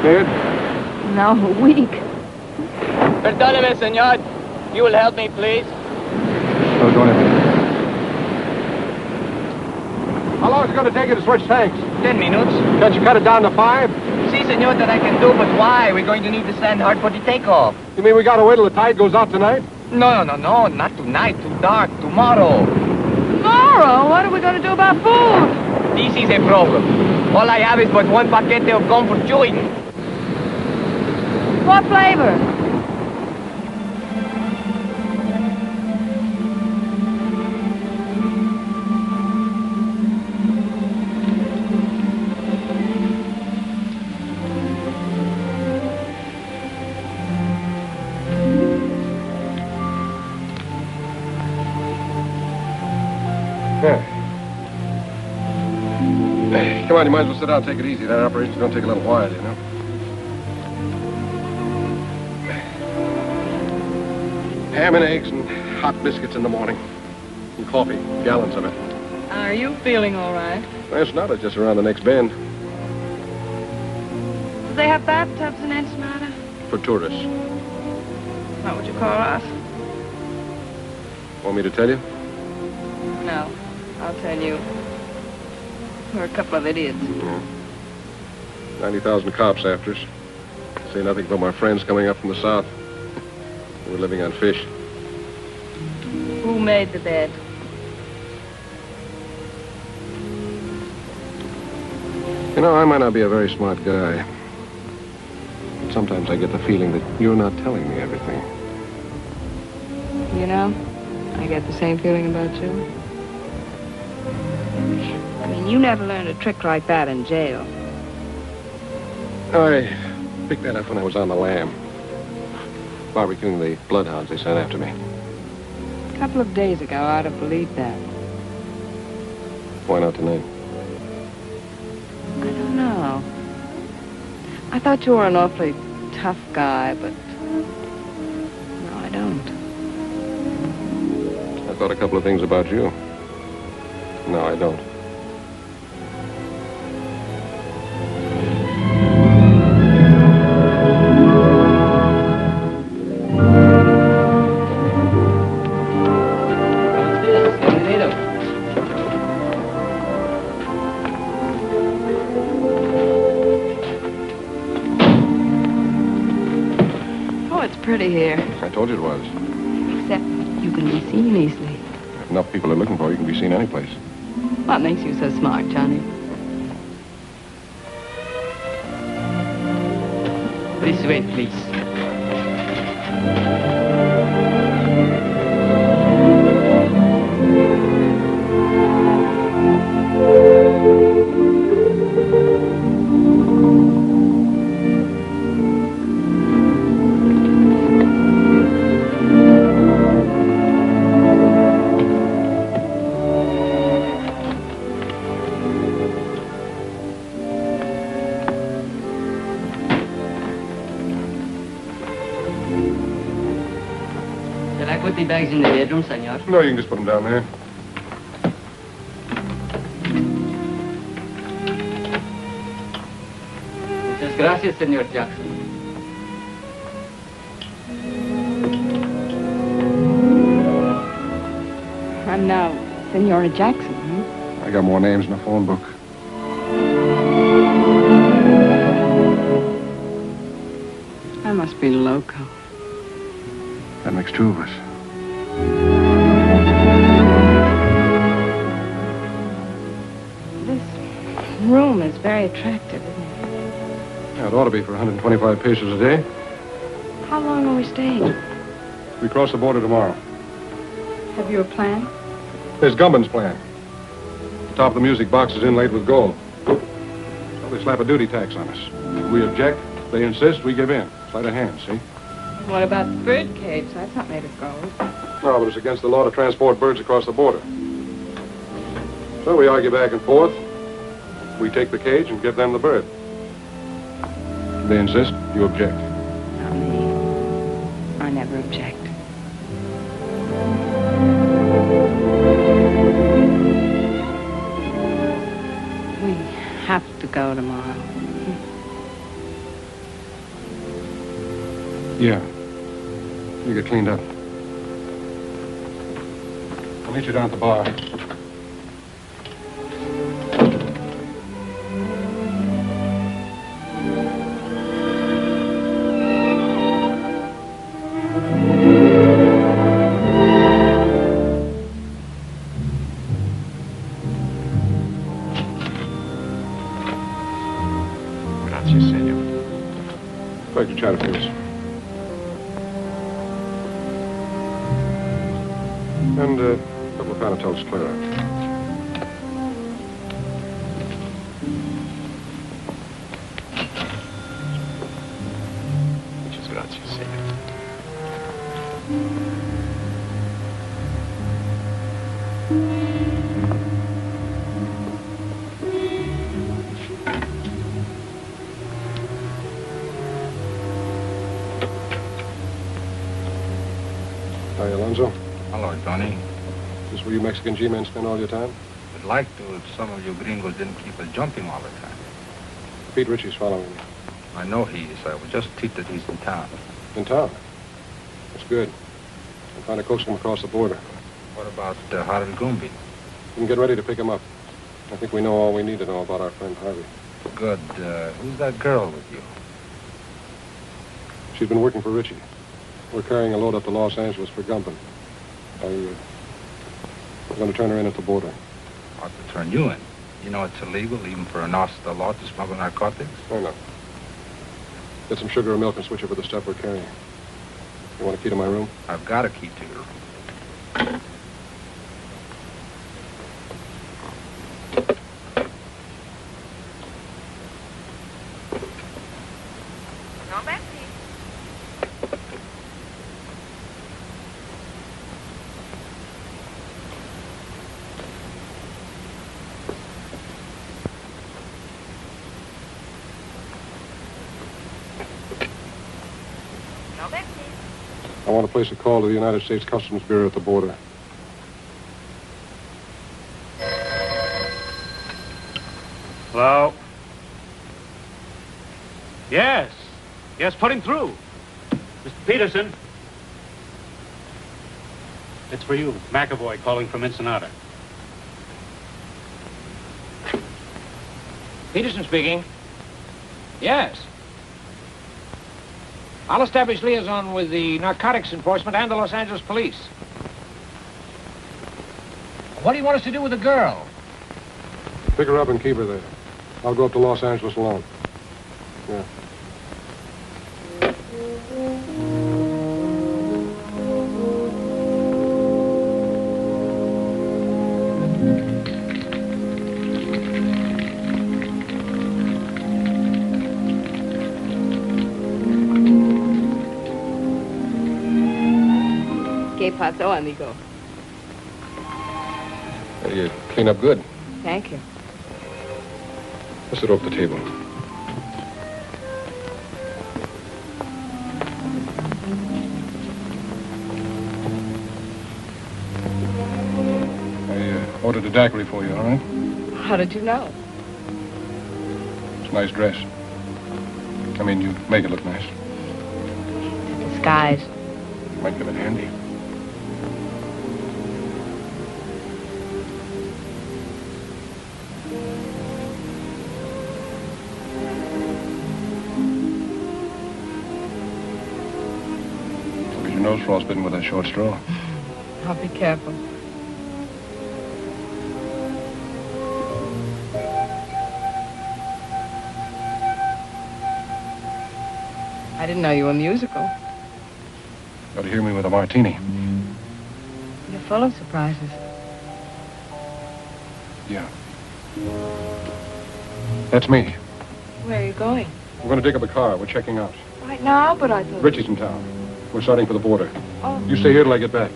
Scared? No, weak. Perdóneme, senor. You will help me, please? No, don't have How long is it going to take you to switch tanks? 10 minutes. Can't you cut it down to 5? Si, senor, that I can do, but why? We're going to need to stand hard for the takeoff. You mean we got to wait till the tide goes out tonight? No, not tonight. Too dark. Tomorrow. Tomorrow? What are we going to do about food? This is a problem. All I have is but one paquete of comfort chewing. What flavor? Hey, come on, you might as well sit down and take it easy. That operation's going to take a little while, you know. Ham and eggs and hot biscuits in the morning. And coffee, gallons of it. Are you feeling all right? It's not. It's just around the next bend. Do they have bathtubs in Ensenada? For tourists. What would you call us? Want me to tell you? No, I'll tell you. We're a couple of idiots. Yeah. 90,000 cops after us. Say nothing but my friends coming up from the south. We're living on fish. Who made the bed? You know, I might not be a very smart guy. But sometimes I get the feeling that you're not telling me everything. You know, I get the same feeling about you. I mean, you never learned a trick like that in jail. I picked that up when I was on the lam. Barbecuing the bloodhounds they sent after me. A couple of days ago, I'd have believed that. Why not tonight? I don't know. I thought you were an awfully tough guy, but no, I don't. I thought a couple of things about you. No, I don't. Pretty here. I told you it was. Except you can be seen easily. If enough people are looking for you, can be seen any place. What makes you so smart, Johnny? This way, please. Put the bags in the bedroom, senor. No, you can just put them down there. Muchas gracias, senor Jackson. I'm now Senora Jackson, I got more names in the phone book. I must be loco. That makes two of us. This room is very attractive, isn't it? Yeah, it ought to be for 125 pesos a day. How long are we staying? We cross the border tomorrow. Have you a plan? There's Gumben's plan. The top of the music box is inlaid with gold. Well, they slap a duty tax on us. We object, they insist, we give in. Sleight of hand, see? What about the bird cage? That's not made of gold. No, but it's against the law to transport birds across the border. So we argue back and forth. We take the cage and give them the bird. They insist, you object. Not me. I never object. We have to go tomorrow. Yeah. You get cleaned up. I'll meet you down at the bar. Inspector Chatterfield. And a couple of Panatel's Clara. Muchas gracias, señor. Hi, Alonzo. Hello, Tony. Is this where you Mexican G-men spend all your time? I'd like to if some of you gringos didn't keep us jumping all the time. Pete Ritchie's following me. I know he is. I was just told that he's in town. In town? That's good. I'm trying to coax him across the border. What about Harvey Gumby? We can get ready to pick him up. I think we know all we need to know about our friend Harvey. Good. Who's that girl with you? She's been working for Ritchie. We're carrying a load up to Los Angeles for Gumpin. I'm going to turn her in at the border. Ought to turn you in. You know it's illegal, even for an officer of the law, to smuggle narcotics? Oh, no. Get some sugar or milk and switch over the stuff we're carrying. You want a key to my room? I've got a key to your room. I want to place a call to the United States Customs Bureau at the border. Hello? Yes. Yes, put him through. Mr. Peterson. It's for you. McAvoy calling from Ensenada. Peterson speaking. Yes. I'll establish liaison with the narcotics enforcement and the Los Angeles police. What do you want us to do with the girl? Pick her up and keep her there. I'll go up to Los Angeles alone. Yeah. ¿Qué pasó, amigo? You clean up good. Thank you. Let's sit off the table. I ordered a daiquiri for you, all right? How did you know? It's a nice dress. I mean, you make it look nice. Disguise. Might come in handy. Look at your nose frostbitten with that short straw. I'll be careful. I didn't know you were musical. Got to hear me with a martini. You're full of surprises. Yeah. That's me. Where are you going? We're going to dig up a car. We're checking out. Right now, but I thought... Richie's in town. We're starting for the border. Oh. You stay here till I get back.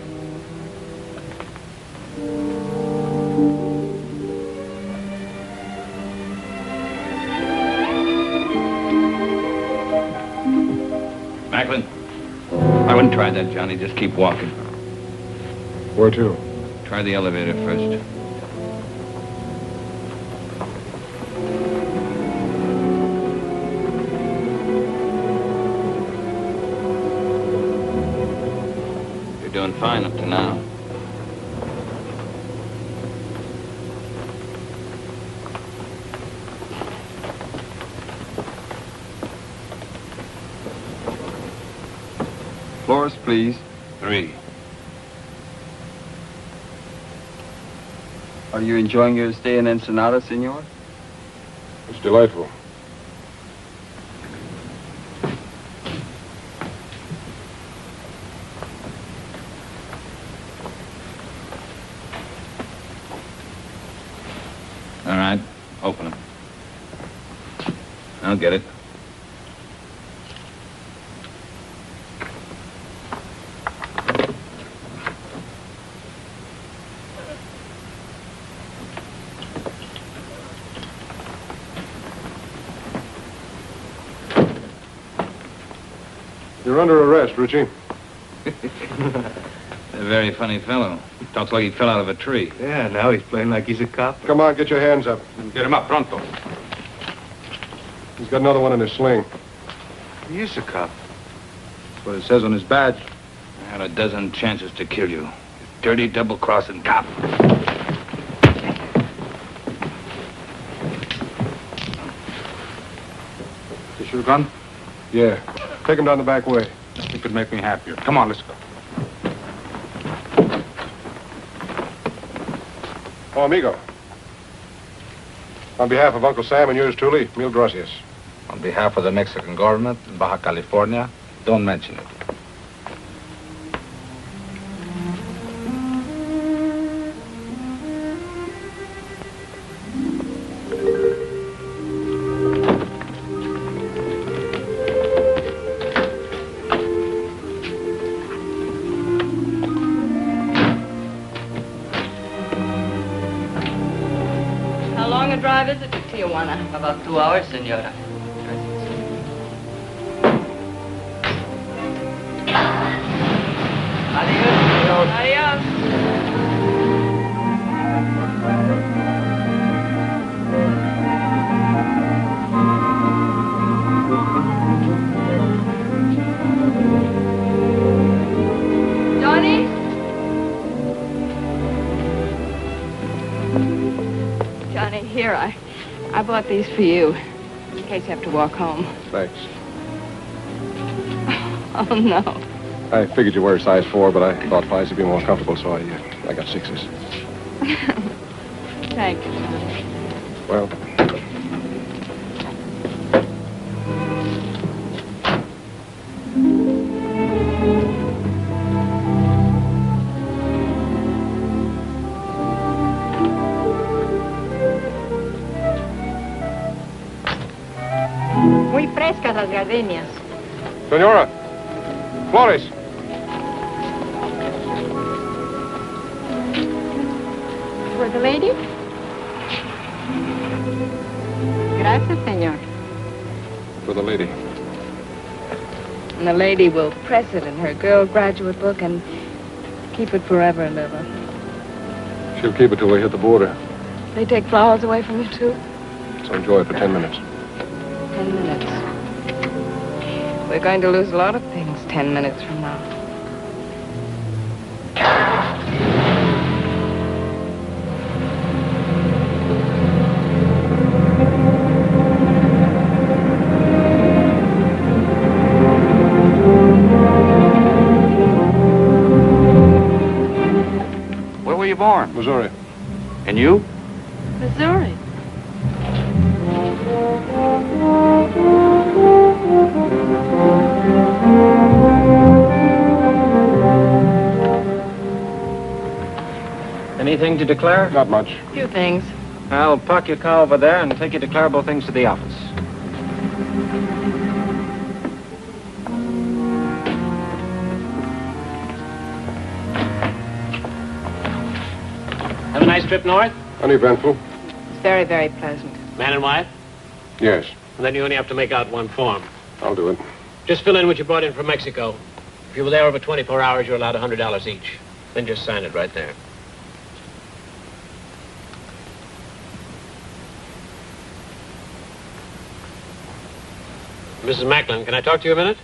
Macklin, I wouldn't try that, Johnny. Just keep walking. Where to? Try the elevator first. You're doing fine up to now. Floors, please. 3. Are you enjoying your stay in Ensenada, senor? It's delightful. All right, open them. I'll get it. You're under arrest, Richie. A very funny fellow. Talks like he fell out of a tree. Yeah, now he's playing like he's a cop. Come on, get your hands up. Get him up, pronto. He's got another one in his sling. He is a cop. That's what it says on his badge. I had a dozen chances to kill you. You dirty, double-crossing cop. Is your gun? Yeah. Take him down the back way. It could make me happier. Come on, let's go. Oh, amigo. On behalf of Uncle Sam and yours truly, mil gracias. On behalf of the Mexican government in Baja California, don't mention it. How long a drive is it to Tijuana? About 2 hours, senora. Adios. Adios. Johnny? Johnny, here, I bought these for you, in case you have to walk home. Thanks. Oh, no. I figured you were a size 4, but I thought 5s would be more comfortable, so I got 6s. Thank you, Johnny. Well, Muy frescas las gardenias. Senora, Flores. For the lady? Gracias, señor. For the lady. And the lady will press it in her girl graduate book and keep it forever and ever. She'll keep it till we hit the border. They take flowers away from you, too? So enjoy it for 10 minutes. 10 minutes. We're going to lose a lot of things 10 minutes from now. Where were you born? Missouri. And you? Missouri. Anything to declare? Not much. Few things. I'll park your car over there and take your declarable things to the office. Have a nice trip north? Uneventful? It's very, very pleasant. Man and wife? Yes. And then you only have to make out one form. I'll do it. Just fill in what you brought in from Mexico. If you were there over 24 hours, you're allowed $100 each. Then just sign it right there. Mrs. Macklin, can I talk to you a minute?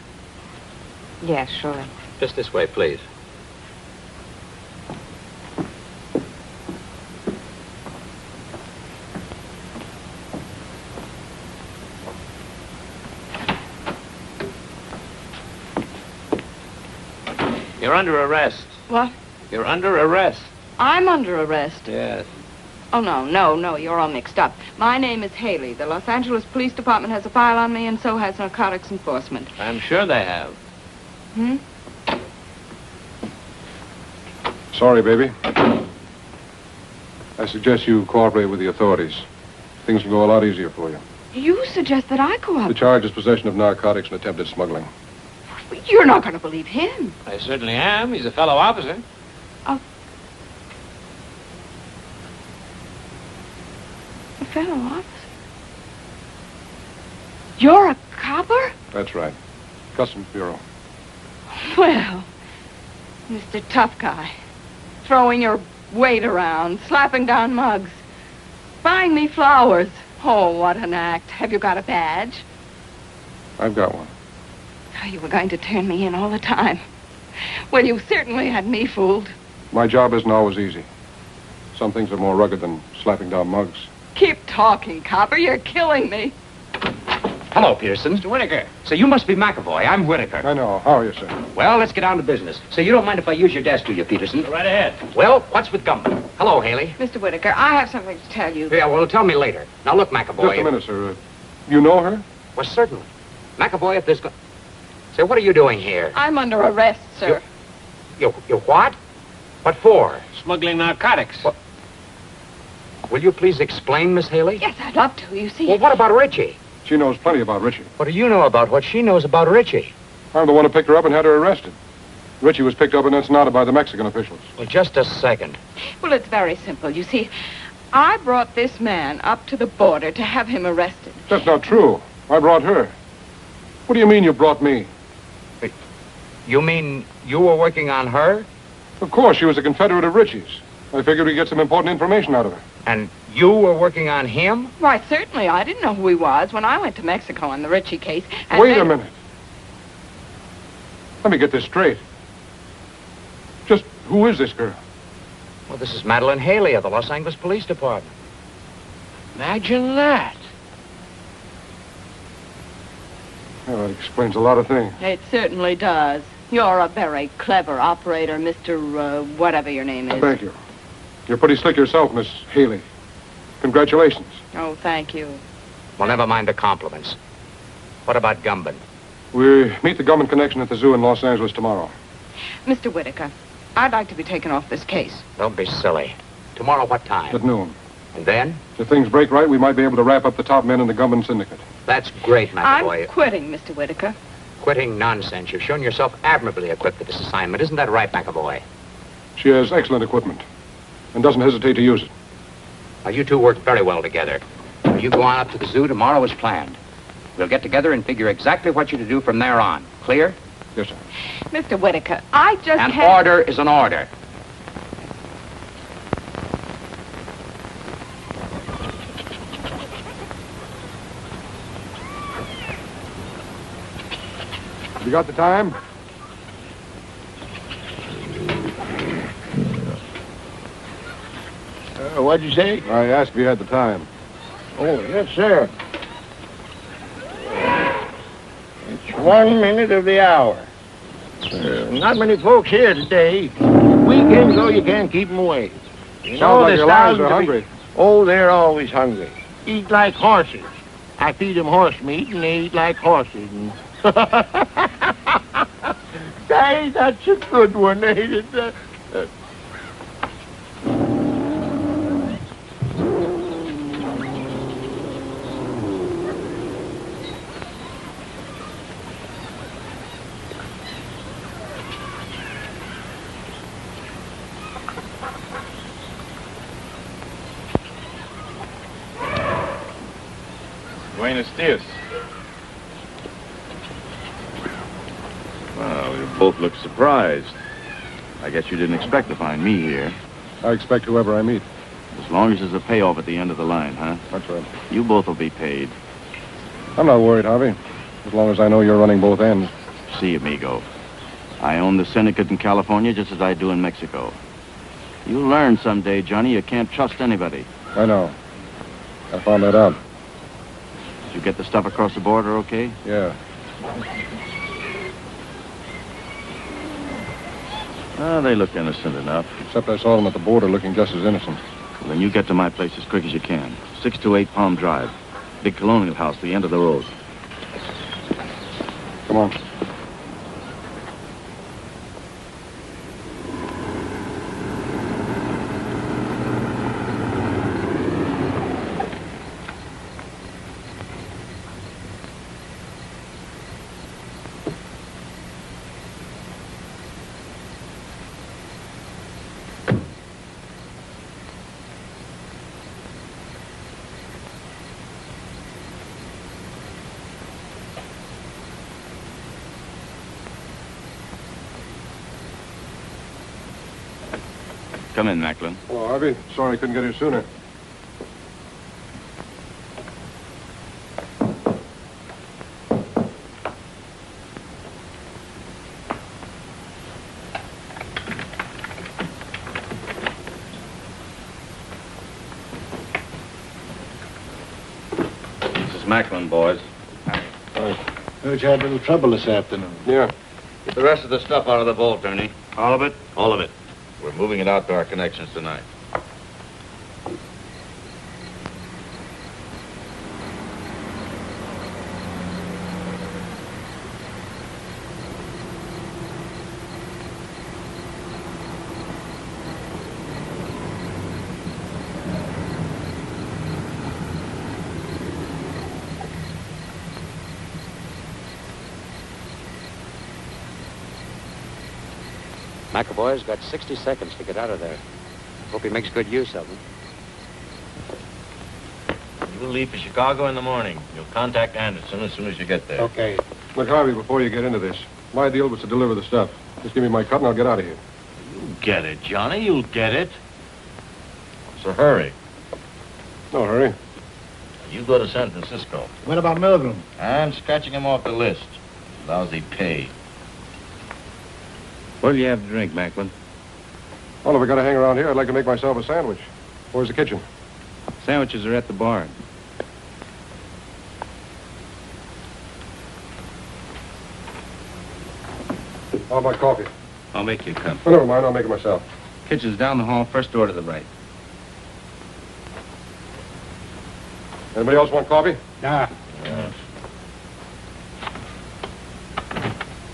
Yes, surely. Just this way, please. You're under arrest. What? You're under arrest. I'm under arrest. Yes. Oh, no, you're all mixed up. My name is Haley. The Los Angeles Police Department has a file on me, and so has Narcotics Enforcement. I'm sure they have. Hmm? Sorry, baby. I suggest you cooperate with the authorities. things will go a lot easier for you. You suggest that I The cooperate. charge is possession of narcotics and attempted smuggling. You're not going to believe him. I certainly am. He's a fellow officer. A fellow officer? You're a copper? That's right. Customs Bureau. Well, Mr. Tough Guy, throwing your weight around, slapping down mugs, buying me flowers. Oh, what an act. Have you got a badge? I've got one. Oh, you were going to turn me in all the time. Well, you certainly had me fooled. My job isn't always easy. Some things are more rugged than slapping down mugs. Keep talking, copper. You're killing me. Hello, Peterson. Mr. Whitaker. So you must be McAvoy. I'm Whitaker. I know. How are you, sir? Well, let's get down to business. So you don't mind if I use your desk, do you, Peterson? Go right ahead. Well, what's with Gumbo? Hello, Haley. Mr. Whitaker, I have something to tell you. Yeah, well, tell me later. Now, look, McAvoy. Just a minute, sir. You know her? Well, certainly. McAvoy, if there's... Say, what are you doing here? I'm under arrest, sir. You what? What for? Smuggling narcotics. What? Will you please explain, Miss Haley? Yes, I'd love to. You see... Well, what about Richie? She knows plenty about Richie. What do you know about what she knows about Richie? I'm the one who picked her up and had her arrested. Richie was picked up in Ensenada by the Mexican officials. Well, just a second. Well, it's very simple. You see, I brought this man up to the border to have him arrested. That's not true. I brought her. What do you mean you brought me? You mean you were working on her? Of course, she was a Confederate of Richie's. I figured we'd get some important information out of her. And you were working on him? Why, certainly. I didn't know who he was when I went to Mexico on the Richie case. And Wait a minute. Let me get this straight. Just who is this girl? Well, this is Madeline Haley of the Los Angeles Police Department. Imagine that. Well, that explains a lot of things. It certainly does. You're a very clever operator, Mr. Whatever your name is. Thank you. You're pretty slick yourself, Miss Haley. Congratulations. Oh, thank you. Well, never mind the compliments. What about Gumbin? We meet the Gumman Connection at the zoo in Los Angeles tomorrow. Mr. Whitaker, I'd like to be taken off this case. Don't be silly. Tomorrow what time? At noon. And then? If things break right, we might be able to wrap up the top men in the Gumman Syndicate. That's great, McAvoy. I'm quitting, Mr. Whitaker. Quitting nonsense. You've shown yourself admirably equipped for this assignment. Isn't that right, McAvoy? She has excellent equipment and doesn't hesitate to use it. Now, you two work very well together. You go on up to the zoo tomorrow as planned. We'll get together and figure exactly what you're to do from there on. Clear? Yes, sir. Mr. Whitaker, I just An can't... order is an order. You got the time? What'd you say? I asked if you had the time. Oh, yes, sir. It's 1 minute of the hour. Not many folks here today. Weekends, though, you can't keep them away. You Sounds like there's your lions are thousands of hungry. Oh, they're always hungry. Eat like horses. I feed them horse meat, and they eat like horses. And... Hey, that's a good one, ain't it? Buenos dias. Well, you both look surprised. I guess you didn't expect to find me here. I expect whoever I meet. As long as there's a payoff at the end of the line, huh? That's right. You both will be paid. I'm not worried, Harvey. As long as I know you're running both ends. See, amigo. I own the syndicate in California just as I do in Mexico. You'll learn someday, Johnny, you can't trust anybody. I know. I found that out. Did you get the stuff across the border okay? Yeah. They look innocent enough. Except I saw them at the border looking just as innocent. Well, then you get to my place as quick as you can. 628 Palm Drive. Big colonial house, the end of the road. Come on. Come in, Macklin. Oh, Harvey, sorry I couldn't get here sooner. This is Macklin, boys. Heard you had a little trouble this afternoon. Yeah. Get the rest of the stuff out of the vault, Ernie. All of it? All of it. We're moving it out to our connections tonight. McAvoy's got 60 seconds to get out of there. Hope he makes good use of them. You'll leave for Chicago in the morning. You'll contact Anderson as soon as you get there. Okay. Look, Harvey, before you get into this, my deal was to deliver the stuff. Just give me my cut and I'll get out of here. You'll get it, Johnny. You'll get it. So hurry. No hurry. You go to San Francisco. What about Milgram? I'm scratching him off the list. Lousy pay. What'll you have to drink, Macklin? Well, if I got to hang around here, I'd like to make myself a sandwich. Where's the kitchen? Sandwiches are at the bar. How about coffee? I'll make you a cup. Oh, never mind, I'll make it myself. Kitchen's down the hall, first door to the right. Anybody else want coffee? Nah.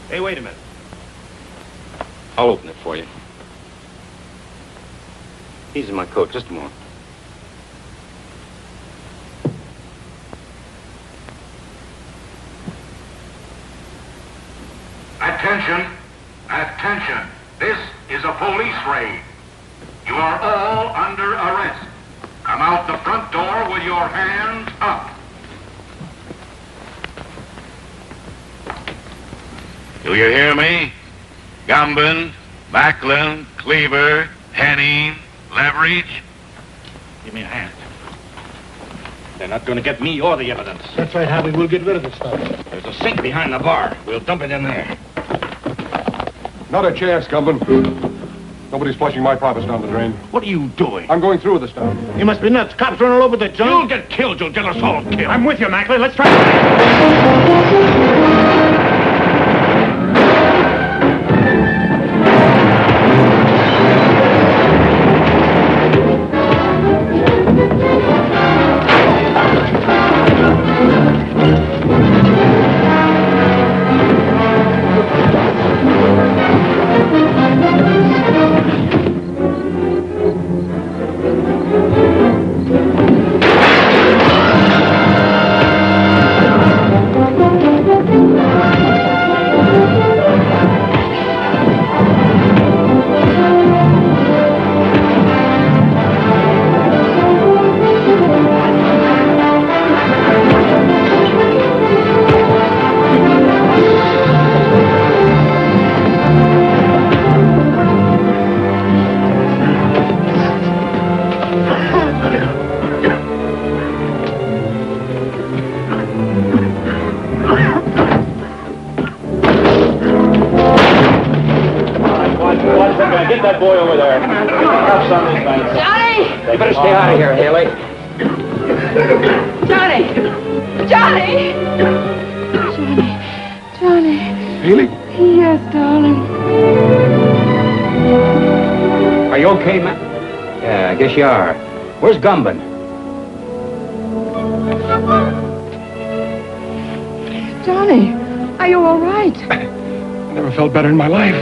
Hey, wait a minute. I'll open it for you. He's in my coat. Just a moment. Attention! Attention! This is a police raid. You are all under arrest. Come out the front door with your hands up. Do you hear me? Gumbin, Macklin, Cleaver, Henning, Leverage. Give me a hand. They're not going to get me or the evidence. That's right, Harvey. We'll get rid of the stuff. There's a sink behind the bar. We'll dump it in there. Not a chance, Gumbin. Nobody's flushing my profits down the drain. What are you doing? I'm going through with the stuff. You must be nuts. Cops run all over the joint. You'll get killed. You'll get us all killed. I'm with you, Macklin. Let's try. Get that boy over there. Cuffs on his face. Johnny! You better stay out of here, Haley. Johnny! Johnny! Johnny! Haley? Yes, darling. Are you okay, man? Yeah, I guess you are. Where's Gumbin? Johnny, are you all right? I never felt better in my life.